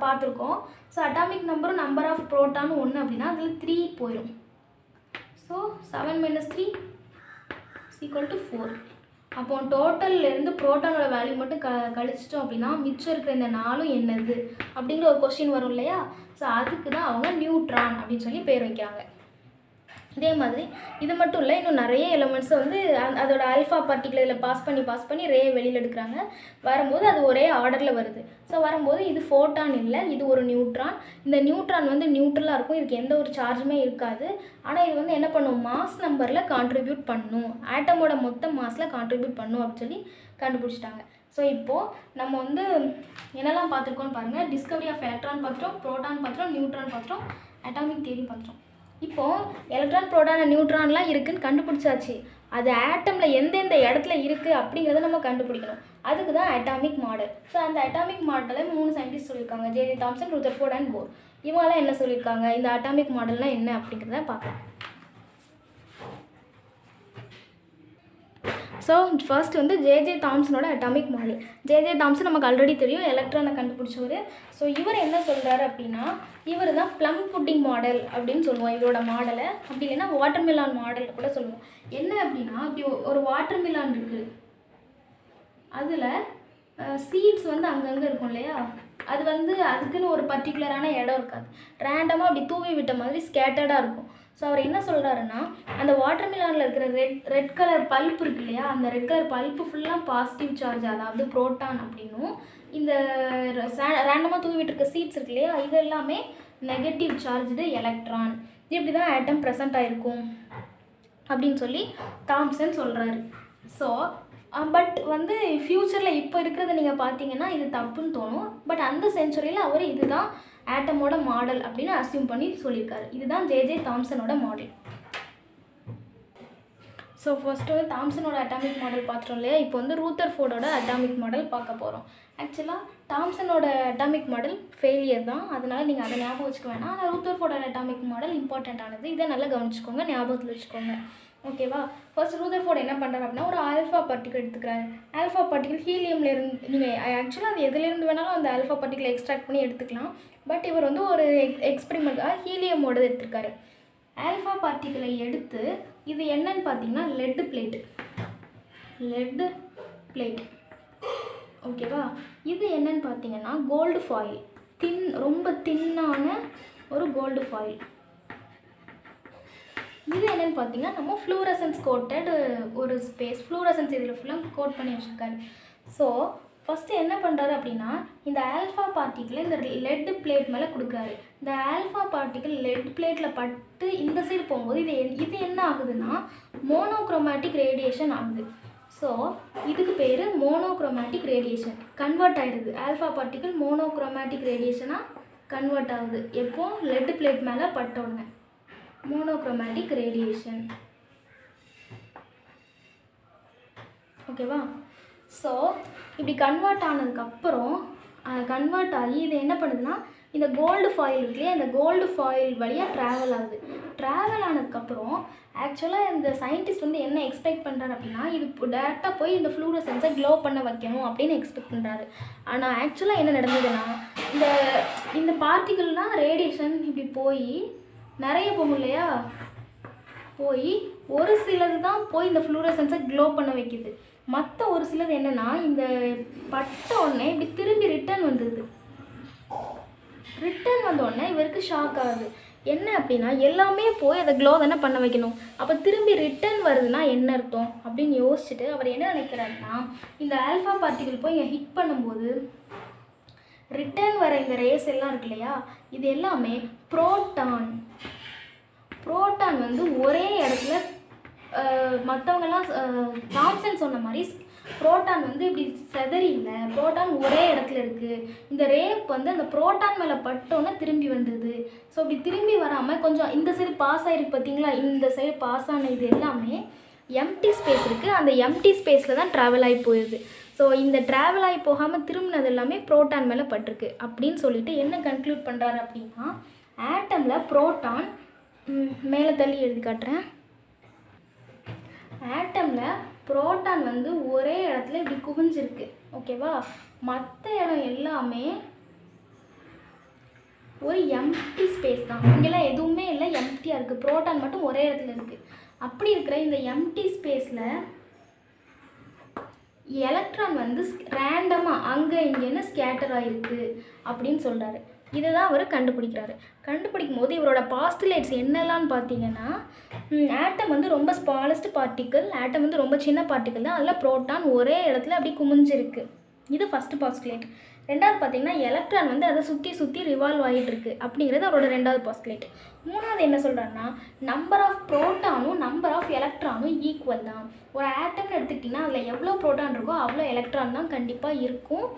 பார்த்துருக்கோம். ஸோ அட்டாமிக் நம்பரும் நம்பர் ஆஃப் ப்ரோட்டானும் ஒன்று அப்படின்னா அதில் 3 போயிடும். ஸோ 7 - 3 = 4. அப்போ டோட்டல்லேருந்து ப்ரோட்டானோட வேல்யூ மட்டும் கழிச்சிட்டோம் அப்படின்னா மிச்சம் இருக்கிற இந்த 4 என்னது அப்படிங்கிற ஒரு கொஸ்டின் வரும் இல்லையா? ஸோ அதுக்கு தான் அவங்க நியூட்ரான் அப்படின்னு சொல்லி பேர் வைக்கிறாங்க. இதே மாதிரி இது மட்டும் இல்லை, இன்னும் நிறைய எலமெண்ட்ஸை வந்து அதோட ஆல்ஃபா பார்ட்டிகிள் இதில் பாஸ் பண்ணி ரே வெளியில் எடுக்கிறாங்க. வரும்போது அது ஒரே ஆர்டரில் வருது. ஸோ வரும்போது இது ஃபோட்டான் இல்லை, இது ஒரு நியூட்ரான். இந்த நியூட்ரான் வந்து நியூட்ரலாக இருக்கும், இதுக்கு எந்த ஒரு சார்ஜுமே இருக்காது. ஆனால் இது வந்து என்ன பண்ணும்? மாஸ் நம்பரில் கான்ட்ரிபியூட் பண்ணும், ஆட்டமோட மொத்த மாஸில் கான்ட்ரிபியூட் பண்ணும் அப்படின்னு சொல்லி கண்டுபிடிச்சிட்டாங்க. ஸோ இப்போது நம்ம வந்து என்னெல்லாம் பார்த்துருக்கோன்னு பாருங்கள். டிஸ்கவரி ஆஃப் எலக்ட்ரான் பார்த்துட்டோம், ப்ரோட்டான் பார்த்துட்டோம், நியூட்ரான் பார்த்துட்டோம், அட்டாமிக் தியரி பார்த்துட்டோம். இப்போது எலக்ட்ரான் ப்ரோட்டான் நியூட்ரான்லாம் இருக்குதுன்னு கண்டுபிடிச்சாச்சு. அது ஆட்டமில் எந்தெந்த இடத்துல இருக்குது அப்படிங்கிறத நம்ம கண்டுபிடிக்கணும். அதுக்கு தான் அட்டாமிக் மாடல். ஸோ அந்த அட்டாமிக் மாடலை 3 சயின்டிஸ்ட் சொல்லியிருக்காங்க, J J. Thomson, Rutherford and Bohr. இவங்களாம் என்ன சொல்லியிருக்காங்க, இந்த அட்டாமிக் மாடல்னால் என்ன அப்படிங்கிறத பார்க்கலாம். ஸோ ஃபர்ஸ்ட் வந்து ஜே.ஜே. தாம்சனோட அட்டாமிக் மாடல். ஜே.ஜே. தாம்சன் நமக்கு ஆல்ரெடி தெரியும், எலக்ட்ரானை கண்டுபிடிச்சவர். ஸோ இவர் என்ன சொல்கிறாரு அப்படின்னா, இவர் தான் ப்ளம் புட்டிங் மாடல் அப்படின்னு சொல்லுவோம் இவரோட மாடலை. அப்படி இல்லைன்னா வாட்டர்மெலான் மாடல் கூட சொல்லுவோம். என்ன அப்படின்னா, இப்படி ஒரு வாட்டர்மெலான் இருக்குது, அதில் சீட்ஸ் வந்து அங்கங்கே இருக்கும் இல்லையா? அது வந்து அதுக்குன்னு ஒரு பர்டிகுலரான இடம் இருக்காது, ரேண்டமாக அப்படி தூவி விட்ட மாதிரி ஸ்கேட்டர்டாக இருக்கும். ஸோ அவர் என்ன சொல்கிறாருன்னா, அந்த வாட்டர்மெலானில் இருக்கிற ரெட் கலர் பல்ப் இருக்கு இல்லையா, அந்த ரெட் கலர் பல்ப்பு ஃபுல்லாக பாசிட்டிவ் சார்ஜ், அதாவது புரோட்டான் அப்படின்னும், இந்த ரேண்டமாக தூவி விட்டுருக்க சீட்ஸ் இருக்கு இல்லையா, இது எல்லாமே நெகட்டிவ் சார்ஜ்டு எலக்ட்ரான். இப்படி தான் ஆட்டம் ப்ரெசென்ட் ஆகிருக்கும் அப்படின்னு சொல்லி தாம்சன் சொல்கிறாரு. ஸோ பட் வந்து ஃப்யூச்சரில் இப்போ இருக்கிறத நீங்கள் பார்த்தீங்கன்னா இது தப்புன்னு தோணும். பட் அந்த செஞ்சுரியில் அவர் இதுதான் ஆட்டமோட மாடல் அப்படின்னு அசியூம் பண்ணி சொல்லியிருக்காரு. இதுதான் ஜே.ஜே. தாம்சனோட மாடல். ஸோ ஃபர்ஸ்ட்டு வந்து தாம்சனோட அட்டாமிக் மாடல் பார்த்துட்டோம் இல்லையா? இப்போ வந்து ரூதர்ஃபோர்டோட அட்டாமிக் மாடல் பார்க்க போகிறோம். ஆக்சுவலாக தாம்சனோட அட்டாமிக் மாடல் ஃபெயிலியர் தான், அதனால் நீங்கள் அதை ஞாபகம் வச்சுக்க வேணாம். ஆனால் ரூதர்ஃபோர்டோட அட்டாமிக் மாடல் இம்பார்ட்டண்ட்டானது, இதை நல்லா கவனிச்சுக்கோங்க, ஞாபகத்தில் வச்சுக்கோங்க. ஓகேவா? ஃபர்ஸ்ட் ரூதர்ஃபோர்ட் என்ன பண்ணுறாரு அப்படின்னா, ஒரு ஆல்ஃபா பார்ட்டிகல் எடுத்துக்கிறாரு. ஆல்ஃபா பார்ட்டிகல் ஹீலியம்லேருந்து, நீங்கள் ஆக்சுவலாக அது எதுலேருந்து வேணாலும் அந்த ஆல்ஃபா பார்ட்டிகலை எக்ஸ்ட்ராக்ட் பண்ணி எடுத்துக்கலாம். பட் இவர் வந்து ஒரு எக்ஸ்பெரிமெண்ட்டாக ஹீலியமோடது எடுத்துருக்காரு. ஆல்ஃபா பார்ட்டிகளை எடுத்து இது என்னன்னு பார்த்தீங்கன்னா லெட் பிளேட். ஓகேவா? இது என்னன்னு பார்த்தீங்கன்னா கோல்டு ஃபாயில், ரொம்ப தின்னான ஒரு கோல்டு ஃபாயில். இது என்னென்னு பார்த்தீங்கன்னா நம்ம ஃப்ளூரசன்ஸ் கோட்டட் ஒரு ஸ்பேஸ், ஃப்ளூரசன்ஸ் இதில் ஃபுல்லாக கோட் பண்ணி வச்சுருக்காரு. ஸோ ஃபஸ்ட்டு என்ன பண்ணுறாரு அப்படின்னா, இந்த ஆல்ஃபா பார்ட்டிக்கிளை இந்த லெட் பிளேட் மேலே கொடுக்குறாரு. இந்த ஆல்ஃபா பார்ட்டிக்கிள் லெட் பிளேட்டில் பட்டு இந்த சைடு போகும்போது இது என்ன ஆகுதுன்னா மோனோக்ரோமேட்டிக் ரேடியேஷன் ஆகுது. ஸோ இதுக்கு பேர் மோனோக்ரோமேட்டிக் ரேடியேஷன். கன்வெர்ட் ஆகிடுது, ஆல்ஃபா பார்ட்டிக்கிள் மோனோக்ரோமேட்டிக் ரேடியேஷனாக கன்வெர்ட் ஆகுது. எப்போ? லெட் பிளேட் மேலே பட்ட உடனே மோனோக்ரோமேட்டிக் ரேடியேஷன். ஓகேவா? ஸோ இப்படி கன்வெர்ட் ஆனதுக்கப்புறம் கன்வெர்ட் ஆகி இது என்ன பண்ணுதுன்னா இந்த கோல்டு ஃபாயில் இருக்கு இல்லையா, இந்த கோல்டு ஃபாயில் வழியாக ட்ராவல் ஆகுது. ட்ராவல் ஆனதுக்கப்புறம் ஆக்சுவலாக இந்த சயின்டிஸ்ட் வந்து என்ன எக்ஸ்பெக்ட் பண்ணுறாரு அப்படின்னா, இது டேரெக்டாக போய் இந்த ஃப்ளூரசன்ஸை க்ளோ பண்ண வைக்கணும் அப்படின்னு எக்ஸ்பெக்ட் பண்ணுறாரு. ஆனால் ஆக்சுவலாக என்ன நடந்ததுன்னா, இந்த பார்ட்டிகள்லாம் ரேடியேஷன் இப்படி போய் நிறைய போகும் இல்லையா, போய் ஒரு சிலது தான் போய் இந்த ஃப்ளூரசன்ஸை க்ளோ பண்ண வைக்குது. மற்ற ஒரு சிலது என்னென்னா இந்த பட்ட உடனே இப்படி திரும்பி ரிட்டர்ன் வந்துடுது. ரிட்டர்ன் வந்த உடனே இவருக்கு ஷாக் ஆகுது. என்ன அப்படின்னா, எல்லாமே போய் அதை க்ளோ தானே பண்ண வைக்கணும், அப்போ திரும்பி ரிட்டர்ன் வருதுன்னா என்ன அர்த்தம் அப்படின்னு யோசிச்சுட்டு அவர் என்ன நினைக்கிறாருன்னா, இந்த ஆல்ஃபா பார்ட்டிகிள் போய் இங்கே ஹிட் பண்ணும்போது ரிட்டர்ன் வர இந்த ரேஸ் எல்லாம் இருக்கு இல்லையா, இது எல்லாமே புரோட்டான் வந்து ஒரே இடத்துல மற்றவங்கெல்லாம் தாம்சன் சொன்ன மாதிரி புரோட்டான் வந்து இப்படி செதறி இல்லை, புரோட்டான் ஒரே இடத்துல இருக்குது. இந்த ரேப் வந்து அந்த புரோட்டான் மேலே பட்டோன்னே திரும்பி வந்தது. ஸோ இப்படி திரும்பி வராமல் கொஞ்சம் இந்த சைடு பாஸ் ஆகிருக்கு பார்த்தீங்களா, இந்த சைடு பாஸ் ஆன இது எல்லாமே எம்டி ஸ்பேஸ் இருக்குது, அந்த எம்டி ஸ்பேஸில் தான் ட்ராவல் ஆகி போயிடுது. ஸோ இந்த ட்ராவல் ஆகி போகாமல் திரும்பினது எல்லாமே புரோட்டான் மேலே பட்டிருக்கு அப்படின்னு சொல்லிட்டு என்ன கன்க்ளூட் பண்ணுறாரு அப்படின்னா, ஆட்டமில் புரோட்டான் மேலே தள்ளி எழுதி காட்டுறேன். ஆட்டமில் புரோட்டான் வந்து ஒரே இடத்துல இப்படி குவிஞ்சிருக்கு, ஓகேவா. மற்ற இடம் எல்லாமே ஒரு எம்டி ஸ்பேஸ் தான், இங்கெல்லாம் எதுவுமே இல்லை, எம்டியாக இருக்குது. புரோட்டான் மட்டும் ஒரே இடத்துல இருக்குது. அப்படி இருக்கிற இந்த எம்டி ஸ்பேஸில் எலக்ட்ரான் வந்து ரேண்டமாக அங்கே இங்கேன்னு ஸ்கேட்டர் ஆகிருக்கு அப்படின்னு சொல்கிறாரு. இதை தான் அவர் கண்டுபிடிக்கிறாரு. கண்டுபிடிக்கும் போது இவரோட பாஸ்டுலேட்ஸ் என்னெல்லாம்னு பார்த்தீங்கன்னா, ஆட்டம் வந்து ரொம்ப ஸ்மாலஸ்ட் பார்ட்டிக்கல், ஆட்டம் வந்து ரொம்ப சின்ன பார்ட்டிக்கல் தான், அதில் புரோட்டான் ஒரே இடத்துல அப்படி குமிஞ்சிருக்கு. இது ஃபஸ்ட்டு பாஸ்டுலேட். ரெண்டாவது பார்த்தீங்கன்னா, எலக்ட்ரான் வந்து அதை சுற்றி சுற்றி ரிவால்வ் ஆகிட்டு இருக்கு அப்படிங்கிறது அவரோட ரெண்டாவது பாஸ்டுலேட். மூணாவது என்ன சொல்கிறாருன்னா, நம்பர் ஆஃப் புரோட்டானும் நம்பர் ஆஃப் எலக்ட்ரானும் ஈக்குவல் தான். ஒரு ஆட்டம்னு எடுத்துக்கிட்டிங்கன்னா அதில் எவ்வளோ புரோட்டான் இருக்கோ அவ்வளோ எலக்ட்ரான் தான் கண்டிப்பாக இருக்கும்.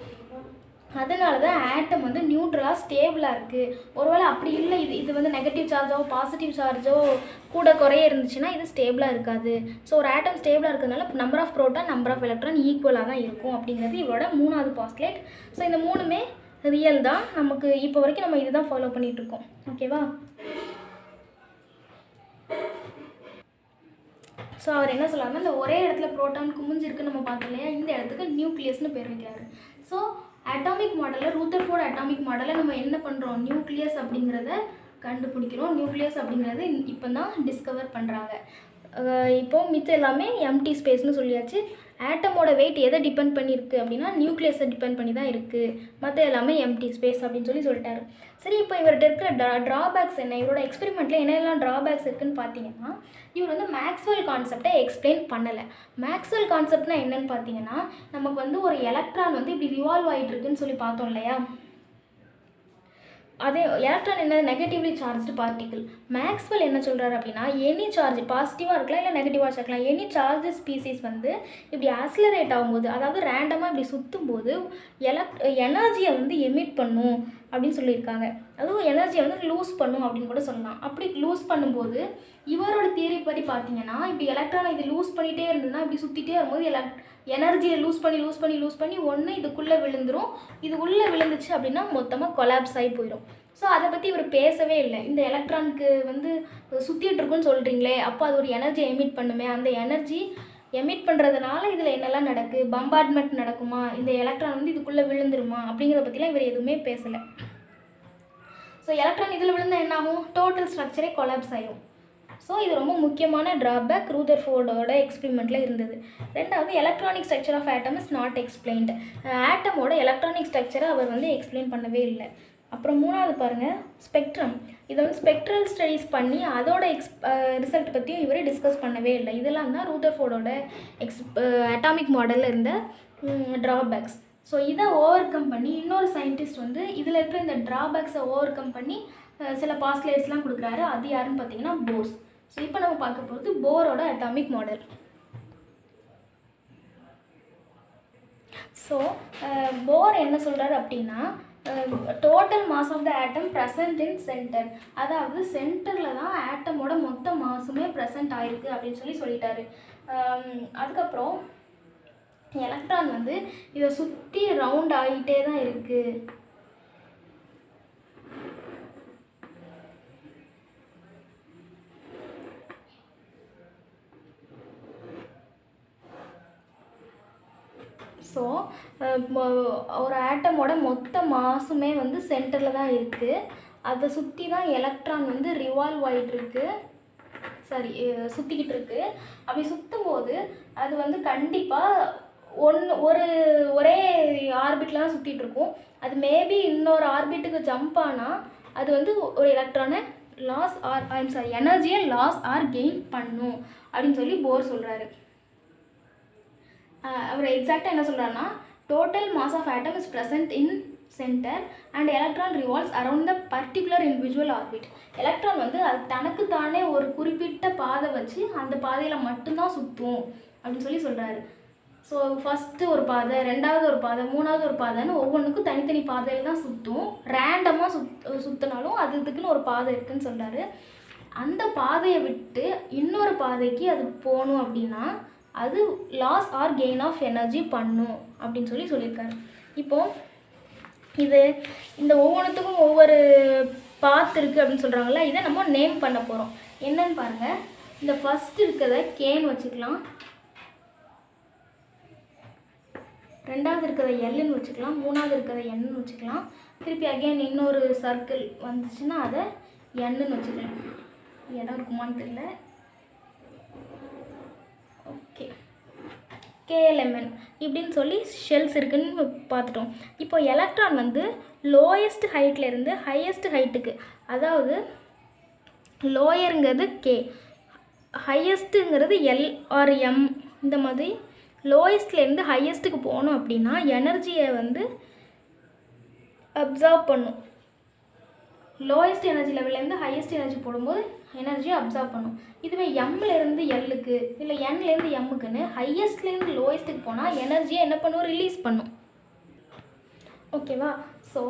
அதனால தான் ஆட்டம் வந்து நியூட்ரலாக ஸ்டேபிளாக இருக்குது. ஒருவேளை அப்படி இல்லை, இது வந்து நெகட்டிவ் சார்ஜோ பாசிட்டிவ் சார்ஜோ கூட குறைய இருந்துச்சுன்னா இது ஸ்டேபிளாக இருக்காது. ஸோ ஒரு ஆட்டம் ஸ்டேபிளாக இருக்கிறதுனால number of proton number of electron ஈக்குவலாக தான் இருக்கும் அப்படிங்கிறது இவரோட மூணாவது பாஸ்டுலேட். ஸோ இந்த மூணுமே ரியல் தான். நமக்கு இப்போ வரைக்கும் நம்ம இதுதான் ஃபாலோ பண்ணிகிட்ருக்கோம், ஓகேவா. ஸோ அவர் என்ன சொல்கிறாருன்னா, இந்த ஒரே இடத்துல புரோட்டான் குமிஞ்சிருக்குன்னு நம்ம பார்த்தோம் இல்லையா, இந்த இடத்துக்கு நியூக்ளியஸ்னு பேர் வைக்கிறாரு. ஸோ அட்டாமிக் மாடலில் ரூதர்ஃபோர்ட் அட்டாமிக் மாடலில் நம்ம என்ன பண்ணுறோம், நியூக்ளியஸ் அப்படிங்கிறத கண்டுபிடிக்கிறோம். நியூக்ளியஸ் அப்படிங்கிறது இப்போ தான் டிஸ்கவர் பண்ணுறாங்க. இப்போது மிச்சம் எல்லாமே எம்டி ஸ்பேஸ்னு சொல்லியாச்சு. ஆட்டமோட வெயிட் எதை டிபெண்ட் பண்ணியிருக்கு அப்படின்னா நியூக்ளியஸை டிபெண்ட் பண்ணி தான் இருக்குது, மற்ற எல்லாமே எம்டி ஸ்பேஸ் அப்படின்னு சொல்லிட்டாரு. சரி, இப்போ இவர்கிட்ட இருக்கிற ட்ராபேக்ஸ் என்ன, இவரோட எக்ஸ்பெரிமெண்ட்டில் என்னெல்லாம் ட்ராபேக்ஸ் இருக்குதுன்னு பார்த்தீங்கன்னா, இவர் வந்து மேக்ஸ்வெல் கான்செப்டை எக்ஸ்பிளைன் பண்ணலை. மேக்ஸ்வெல் கான்செப்ட்னா என்னென்னு பார்த்தீங்கன்னா, நமக்கு வந்து ஒரு எலக்ட்ரான் வந்து இப்படி ரிவால்வ் ஆகிட்டு இருக்குன்னு சொல்லி பார்த்தோம் இல்லையா, அதே எலக்ட்ரான் என்ன நெகட்டிவ்லி சார்ஜ்டு பார்ட்டிக்கிள். மேக்ஸ்வெல் என்ன சொல்கிறாரு அப்படின்னா, எனி சார்ஜ் பாசிட்டிவாக இருக்கலாம் இல்லை நெகட்டிவாக இருக்கலாம், எனி சார்ஜ் ஸ்பீசிஸ் வந்து இப்படி ஆக்சிலரேட் ஆகும்போது, அதாவது ரேண்டமாக இப்படி சுற்றும் போது எனர்ஜியை வந்து எமிட் பண்ணும் அப்படின்னு சொல்லியிருக்காங்க. அதுவும் எனர்ஜியை வந்து லூஸ் பண்ணும் அப்படின்னு கூட சொல்லலாம். அப்படி லூஸ் பண்ணும்போது இவரோட தியரி படி பார்த்தீங்கன்னா, இப்படி எலக்ட்ரானை இது லூஸ் பண்ணிகிட்டே இருந்ததுன்னா இப்படி சுற்றிட்டே வரும்போது எனர்ஜியை லூஸ் பண்ணி ஒன்று இதுக்குள்ளே விழுந்துடும். இது உள்ளே விழுந்துச்சு அப்படின்னா மொத்தமாக கொலாப்ஸ் ஆகி போயிடும். ஸோ அதை பற்றி இவர் பேசவே இல்லை. இந்த எலக்ட்ரானுக்கு வந்து சுற்றிட்டு இருக்குன்னு சொல்கிறீங்களே, அப்போ அது ஒரு எனர்ஜி எமிட் பண்ணுமே, அந்த எனர்ஜி எமிட் பண்ணுறதுனால இதில் என்னெல்லாம் நடக்குது, பம்பார்ட்மெண்ட் நடக்குமா, இந்த எலக்ட்ரான் வந்து இதுக்குள்ளே விழுந்துருமா அப்படிங்கிறத பற்றிலாம் இவர் எதுவுமே பேசலை. ஸோ எலக்ட்ரான் இதில் விழுந்தால் என்ன ஆகும், டோட்டல் ஸ்ட்ரக்சரே கொலாப்ஸ் ஆகிடும். ஸோ இது ரொம்ப முக்கியமான ட்ராபேக் ரூதர்ஃபோர்டோட எக்ஸ்பெரிமெண்ட்டில் இருந்தது. ரெண்டாவது, electronic structure of atom is not explained. ஆட்டமோட எலக்ட்ரானிக் ஸ்ட்ரக்சரை அவர் வந்து எக்ஸ்பிளைன் பண்ணவே இல்லை. அப்புறம் மூணாவது பாருங்கள், ஸ்பெக்ட்ரம். இதை வந்து ஸ்பெக்ட்ரல் ஸ்டடீஸ் பண்ணி அதோட ரிசல்ட் பற்றியும் இவரே டிஸ்கஸ் பண்ணவே இல்லை. இதெல்லாம் தான் ரூதர்ஃபோர்டோட அட்டாமிக் மாடலில் இருந்த ட்ராபேக்ஸ். ஸோ இதை ஓவர் கம் பண்ணி இன்னொரு சயின்டிஸ்ட் வந்து இதில் இருக்கிற இந்த ட்ராபேக்ஸை ஓவர் கம் பண்ணி சில பாஸ்டுலேட்ஸ்லாம் கொடுக்குறாரு. அது யாருன்னு பார்த்தீங்கன்னா போர்ஸ். ஸோ இப்போ நம்ம பார்க்க போகிறது போரோட அட்டாமிக் மாடல். ஸோ போர் என்ன சொல்கிறாரு அப்படின்னா, total mass of the atom present in centre, அதாவது சென்டரில் தான் ஆட்டமோட மொத்த மாஸுமே ப்ரெசன்ட் ஆகிருக்கு அப்படின்னு சொல்லிட்டாரு. அதுக்கப்புறம் எலக்ட்ரான் வந்து இதை சுற்றி ரவுண்ட் ஆகிட்டே தான் இருக்குது. ஸோ ஒரு ஆட்டமோட மொத்த மாஸுமே வந்து சென்டரில் தான் இருக்குது. அதை சுற்றி தான் எலக்ட்ரான் வந்து ரிவால்வ் ஆகிட்டுருக்கு, சுற்றிக்கிட்டு இருக்கு. அப்படி சுற்றும் போது அது வந்து கண்டிப்பாக ஒரே ஆர்பிட்டில் தான் சுற்றிட்டு இருக்கும். அது மேபி இன்னொரு ஆர்பிட்டுக்கு ஜம்ப் ஆனால் அது வந்து ஒரு எலக்ட்ரானை எனர்ஜியை லாஸ் ஆர் கெயின் பண்ணும் அப்படின்னு சொல்லி போர் சொல்கிறாரு. அவர் எக்ஸாக்டாக என்ன சொல்கிறாருன்னா, total mass of atom is present in centre and electron revolves around the particular individual orbit. Electron வந்து அது தனக்கு தானே ஒரு குறிப்பிட்ட பாதை வச்சு அந்த பாதையில் மட்டும்தான் சுற்றும் அப்படின்னு சொல்கிறாரு. ஸோ ஃபஸ்ட்டு ஒரு பாதை, ரெண்டாவது ஒரு பாதை, மூணாவது ஒரு பாதைன்னு ஒவ்வொன்றுக்கும் தனித்தனி பாதையில் தான் சுற்றும். ரேண்டமாக சுற்றினாலும் அதுக்குன்னு ஒரு பாதை இருக்குதுன்னு சொல்கிறாரு. அந்த பாதையை விட்டு இன்னொரு பாதைக்கு அது போகணும் அப்படின்னா அது loss or gain of energy பண்ணும் அப்படின்னு சொல்லியிருக்காரு. இப்போது இந்த ஒவ்வொன்றுத்துக்கும் ஒவ்வொரு பாத் இருக்குது அப்படின்னு சொல்கிறாங்களா, இதை நம்ம நேம் பண்ண போகிறோம். என்னன்னு பாருங்கள். இந்த ஃபஸ்ட்டு இருக்கிறத கேன்னு வச்சுக்கலாம், ரெண்டாவது இருக்கிறத எல்லுன்னு வச்சுக்கலாம், மூணாவது இருக்கிறத என்னு வச்சுக்கலாம். திருப்பி அகைன் இன்னொரு சர்க்கிள் வந்துச்சுன்னா அதை என்னு வச்சுக்கலாம். இடம் இருக்குமான்னு தெரியல. ஓகே, கேஎல்எம்என் இப்படின்னு சொல்லி ஷெல்ஸ் இருக்குதுன்னு பார்த்துட்டோம். இப்போ எலக்ட்ரான் வந்து லோயஸ்ட் ஹைட்லேருந்து ஹையஸ்ட் ஹைட்டுக்கு, அதாவது லோயருங்கிறது கே, ஹையஸ்ட்டுங்கிறது எல் ஆர் எம், இந்த மாதிரி லோயஸ்ட்லேருந்து ஹையஸ்ட்டுக்கு போகணும் அப்படின்னா எனர்ஜியை வந்து அப்சார்ப் பண்ணும். லோயஸ்ட் எனர்ஜி லெவல்லேருந்து ஹையஸ்ட் எனர்ஜி போடும்போது எனர்ஜியை அப்சார்ப் பண்ணும். இதுவே எம்லேருந்து எல்லுக்கு இல்லை என்லேருந்து எம்முக்குன்னு ஹையஸ்ட்லேருந்து லோயஸ்ட்டுக்கு போனால் எனர்ஜியை என்ன பண்ணும், ரிலீஸ் பண்ணும். ஓகேவா? ஸோ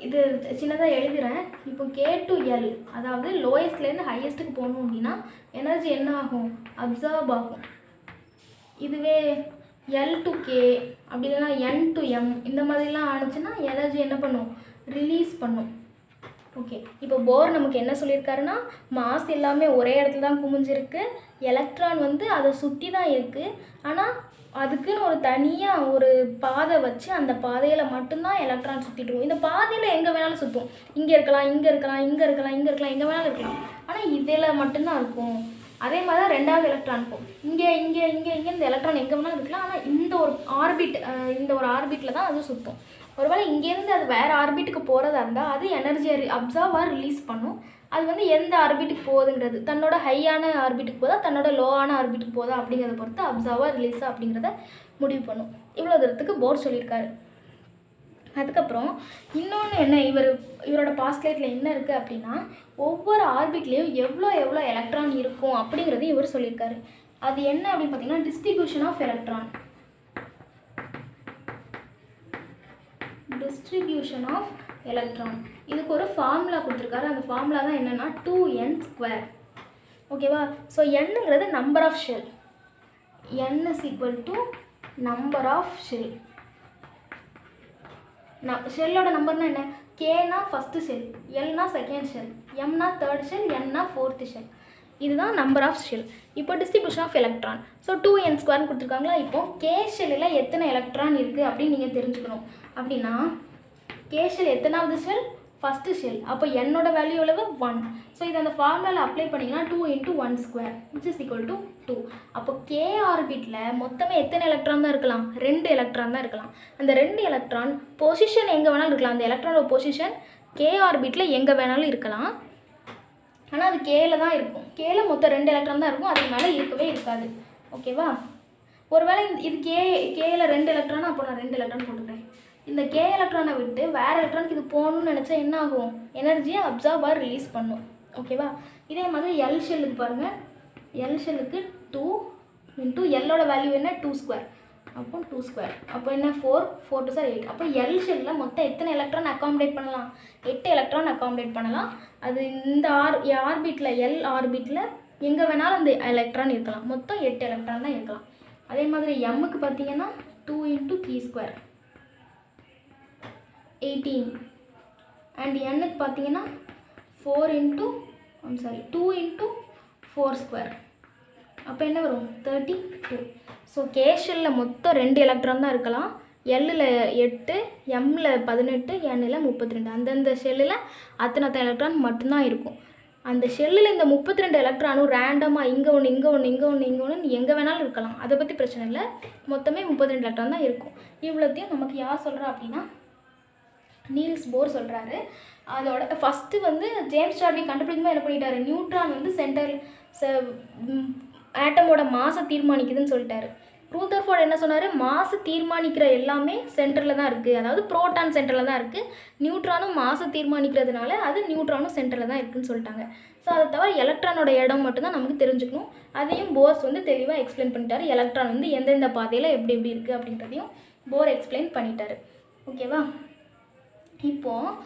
இது சின்னதாக எழுதுகிறேன். இப்போ கே டு எல், அதாவது லோயஸ்ட்லேருந்து ஹையஸ்ட்டுக்கு போகணும் அப்படின்னா எனர்ஜி என்ன ஆகும், அப்சார்ப் ஆகும். இதுவே எல் டு கே அப்படி இல்லைனா என் டு எம் இந்த மாதிரிலாம் ஆனிச்சுன்னா எனர்ஜி என்ன பண்ணும், ரிலீஸ் பண்ணும். ஓகே, இப்போ போர் நமக்கு என்ன சொல்லியிருக்காருன்னா மாஸ் எல்லாமே ஒரே இடத்துல தான் குமிஞ்சிருக்கு, எலக்ட்ரான் வந்து அதை சுற்றி தான் இருக்குது, ஆனால் அதுக்குன்னு ஒரு தனியாக ஒரு பாதை வச்சு அந்த பாதையில் மட்டும்தான் எலக்ட்ரான் சுற்றிட்டு இருக்கும். இந்த பாதையில் எங்கே வேணாலும் சுற்றும், இங்கே இருக்கலாம், இங்கே இருக்கலாம், இங்கே இருக்கலாம், இங்கே இருக்கலாம், எங்கே வேணாலும் இருக்கலாம், ஆனால் இதில் மட்டும்தான் இருக்கும். அதே மாதிரி தான் ரெண்டாவது எலக்ட்ரான் இருக்கும், இங்கே இங்கே இங்கே இங்கே இந்த எலக்ட்ரான் எங்கே வேணாலும் இருக்கலாம், ஆனால் இந்த ஒரு ஆர்பிட்டில் தான் அது சுற்றும். ஒருவேளை இங்கேருந்து அது வேறு ஆர்பிட்டுக்கு போகிறதா இருந்தால் அது எனர்ஜியை அப்சார்வாக ரிலீஸ் பண்ணும். அது வந்து எந்த ஆர்பிட்டுக்கு போகுதுங்கிறது, தன்னோட ஹையான ஆர்பிட்டுக்கு போதா தன்னோட லோவான ஆர்பிட்டுக்கு போதா அப்படிங்கிறத பொறுத்து அப்சார்வாக ரிலீஸாக அப்படிங்கிறத முடிவு பண்ணும். இவ்வளோ தூரத்துக்கு போர் சொல்லியிருக்காரு. அதுக்கப்புறம் இன்னொன்று என்ன, இவரோட பாஸ்ட்லேட்டில் என்ன இருக்குது அப்படின்னா ஒவ்வொரு ஆர்பிட்லேயும் எவ்வளோ எலக்ட்ரான் இருக்கும் அப்படிங்கிறது இவர் சொல்லியிருக்காரு. அது என்ன அப்படின்னு பார்த்தீங்கன்னா distribution of electron. Distribution of electron இதுக்கு ஒரு ஃபார்முலா கொடுத்துருக்காரு. அந்த ஃபார்முலா தான் என்னென்னா 2n². ஓகேவா? ஸோ என்னங்கிறது number of shell, n is equal to number of shell. ஷெல்லோட நம்பர்னா என்ன, கேனா ஃபஸ்ட்டு ஷெல், எல்னா செகண்ட் ஷெல், எம்னா தேர்ட் ஷெல், என்னா ஃபோர்த்து ஷெல். இதுதான் நம்பர் ஆஃப் ஷெல். இப்போ distribution of electron. So 2n² கொடுத்துருக்காங்களா. இப்போ கே ஷெல்லில் எத்தனை எலக்ட்ரான் இருக்குது அப்படின்னு நீங்கள் தெரிஞ்சுக்கணும். அப்படின்னா கே ஷெல் எத்தனாவது ஷெல், ஃபஸ்ட்டு ஷெல். அப்போ என்னோட வேல்யூ எவ்வளவு 1. ஸோ இதை அந்த ஃபார்முலாவில் அப்ளை பண்ணிங்கன்னா 2 × 1² which is equal to 2. அப்போ கே ஆர்பிட்டில் மொத்தமே எத்தனை எலக்ட்ரான் தான் இருக்கலாம், 2 எலக்ட்ரான் தான் இருக்கலாம். அந்த 2 எலக்ட்ரான் பொசிஷன் எங்கே வேணாலும் இருக்கலாம். அந்த எலக்ட்ரானோட பொசிஷன் கே ஆர்பிட்டில் எங்கே வேணாலும் இருக்கலாம், ஆனால் அது கேல தான் இருக்கும். கேல மொத்தம் 2 எலக்ட்ரான் தான் இருக்கும், அதுக்கு மேலே இருக்கவே இருக்காது. ஓகேவா? ஒருவேளை இது கேல 2 எலக்ட்ரானா அப்போ நான் 2 எலக்ட்ரான் போட்டுக்கிறேன். இந்த கே எலக்ட்ரானை விட்டு வேறு எலக்ட்ரானுக்கு இது போகணும்னு நினச்சா என்ன ஆகும், எனர்ஜியை அப்சார்பாக ரிலீஸ் பண்ணும். ஓகேவா? இதே மாதிரி எல் ஷெல்லுக்கு பாருங்கள். எல் ஷெல்லுக்கு 2 × எல்லோட வேல்யூ என்ன 2². அப்போ 2². அப்போ என்ன 4 2 8. அப்போ எல் ஷெல்லில் மொத்தம் எத்தனை எலக்ட்ரான் அக்காமடேட் பண்ணலாம், 8 எலக்ட்ரான் அக்காமடேட் பண்ணலாம். அது இந்த ஆர்பிட்டில் எல் ஆர்பிட்டில் எங்கே வேணாலும் அந்த எலக்ட்ரான் இருக்கலாம். மொத்தம் 8 எலக்ட்ரான் தான் இருக்கலாம். அதே மாதிரி எம்முக்கு பார்த்தீங்கன்னா 2 × 3² 18. அண்ட் என்னுக்கு பார்த்தீங்கன்னா 2 × 4². அப்போ என்ன வரும் 32. ஸோ கே ஷெல்லில் மொத்தம் 2 எலக்ட்ரான் தான் இருக்கலாம். எல்லில் 8, எம்மில் 18, எண்ணில் 32. அந்தந்த ஷெல்லில் அத்தனை எலக்ட்ரான் மட்டும்தான் இருக்கும். அந்த ஷெல்லில் இந்த 32 எலக்ட்ரானும் ரேண்டமாக இங்கே ஒன்று இங்கே ஒன்று இங்கே ஒன்று இங்கே ஒன்று எங்கே வேணாலும் இருக்கலாம். அதை பற்றி பிரச்சனை இல்லை. மொத்தமே 32 எலக்ட்ரான் தான் இருக்கும். இவ்வளோத்தையும் நமக்கு யார் சொல்கிறா அப்படின்னா நீல்ஸ் போர் சொல்கிறாரு. அதோட ஃபஸ்ட்டு வந்து ஜேம்ஸ் டார்வி கண்டுபிடிக்கும்போது என்ன பண்ணிட்டாரு, நியூட்ரான் வந்து சென்டர் ஆட்டமோட மாஸை தீர்மானிக்குதுன்னு சொல்லிட்டாரு. ரூதர்ஃபோர்ட் என்ன சொன்னார், மாசு தீர்மானிக்கிற எல்லாமே சென்டரில் தான் இருக்குது, அதாவது புரோட்டான் சென்டரில் தான் இருக்குது, நியூட்ரானும் மாசு தீர்மானிக்கிறதுனால அது நியூட்ரானும் சென்டரில் தான் இருக்குதுன்னு சொல்லிட்டாங்க. ஸோ அதை தவிர எலக்ட்ரானோட இடம் மட்டும்தான் நமக்கு தெரிஞ்சுக்கணும். அதையும் போர்ஸ் வந்து தெளிவாக எக்ஸ்பிளைன் பண்ணிட்டாரு. எலக்ட்ரான் வந்து எந்தெந்த பாதையில் எப்படி எப்படி இருக்குது அப்படின்றதையும் போர் எக்ஸ்பிளைன் பண்ணிட்டாரு. ஓகேவா? இப்போது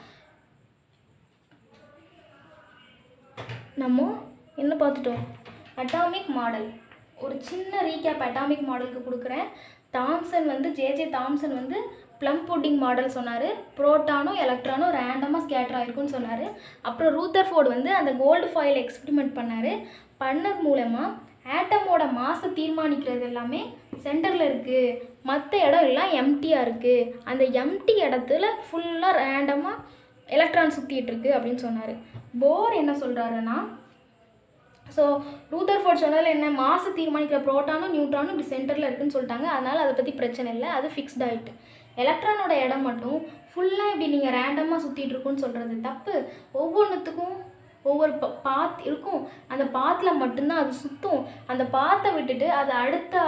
நம்ம என்ன பார்த்துட்டோம், அட்டாமிக் மாடல். ஒரு சின்ன ரீகேப் அட்டாமிக் மாடலுக்கு கொடுக்குறேன். தாம்சன் வந்து ஜே தாம்சன் வந்து ப்ளம் புட்டிங் மாடல் சொன்னார். புரோட்டானும் எலக்ட்ரானும் ரேண்டமாக ஸ்கேட்டர் ஆகிருக்குன்னு சொன்னார். அப்புறம் ரூதர்ஃபோர்ட் வந்து அந்த கோல்டு ஃபாயில் எக்ஸ்பெரிமெண்ட் பண்ணது மூலமாக ஆட்டமோட மாசை தீர்மானிக்கிறது எல்லாமே சென்டரில் இருக்குது, மற்ற இடம் எல்லாம் எம்டியாக இருக்குது, அந்த எம்டி இடத்துல ஃபுல்லாக ரேண்டமாக எலக்ட்ரான் சுற்றிட்டு இருக்குது அப்படின்னு சொன்னார். போர் என்ன சொல்கிறாருன்னா, ஸோ ரூதர்ஃபோர்ட் சொன்னதில் என்ன, மாசு தீர்மானிக்கிற புரோட்டானும் நியூட்ரானும் இப்படி சென்டரில் இருக்குதுன்னு சொல்லிட்டாங்க, அதனால் அதை பற்றி பிரச்சனை இல்லை, அது ஃபிக்ஸ்ட் ஆகிட்டு. எலக்ட்ரானோட இடம் மட்டும் ஃபுல்லாக இப்படி நீங்கள் ரேண்டமாக சுற்றிட்டு இருக்குன்னு சொல்கிறது தப்பு. ஒவ்வொன்றுத்துக்கும் ஒவ்வொரு பாத் இருக்கும், அந்த பாத்தில் மட்டும்தான் அது சுற்றும். அந்த பாத்தை விட்டுட்டு அது அடுத்த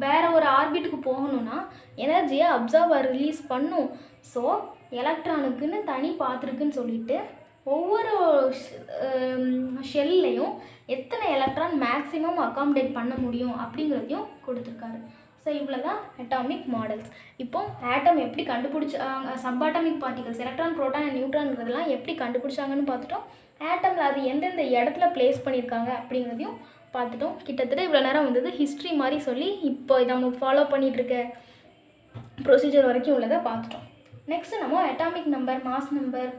வேறு ஒரு ஆர்பிட்டுக்கு போகணுன்னா எனர்ஜியை அப்சர்வ் ரிலீஸ் பண்ணும். ஸோ எலக்ட்ரானுக்குன்னு தனி பாத்திருக்குன்னு சொல்லிட்டு ஒவ்வொரு ஷெல்லையும் எத்தனை எலக்ட்ரான் மேக்ஸிமம் அகாமடேட் பண்ண முடியும் அப்படிங்கிறதையும் கொடுத்துருக்காரு. ஸோ இவ்வளோ தான் அட்டாமிக் மாடல்ஸ். இப்போது ஆட்டம் எப்படி கண்டுபிடிச்சாங்க, சப்பாட்டமிக் பார்ட்டிகல்ஸ் எலக்ட்ரான் புரோட்டான் நியூட்ரான்ங்கிறதெல்லாம் எப்படி கண்டுபிடிச்சாங்கன்னு பார்த்துட்டோம். ஆட்டமில் அது எந்தெந்த இடத்துல பிளேஸ் பண்ணியிருக்காங்க அப்படிங்கிறதையும் பார்த்துட்டோம். கிட்டத்தட்ட இவ்வளோ நேரம் வந்தது ஹிஸ்ட்ரி மாதிரி சொல்லி இப்போ நம்ம ஃபாலோ பண்ணிகிட்ருக்க ப்ரொசீஜர் வரைக்கும் உள்ளதை பார்த்துட்டோம். நெக்ஸ்ட்டு நம்ம atomic number, mass number,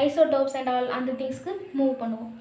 isotopes and all அந்த திங்ஸ்க்கு மூவ் பண்ணுவோம்.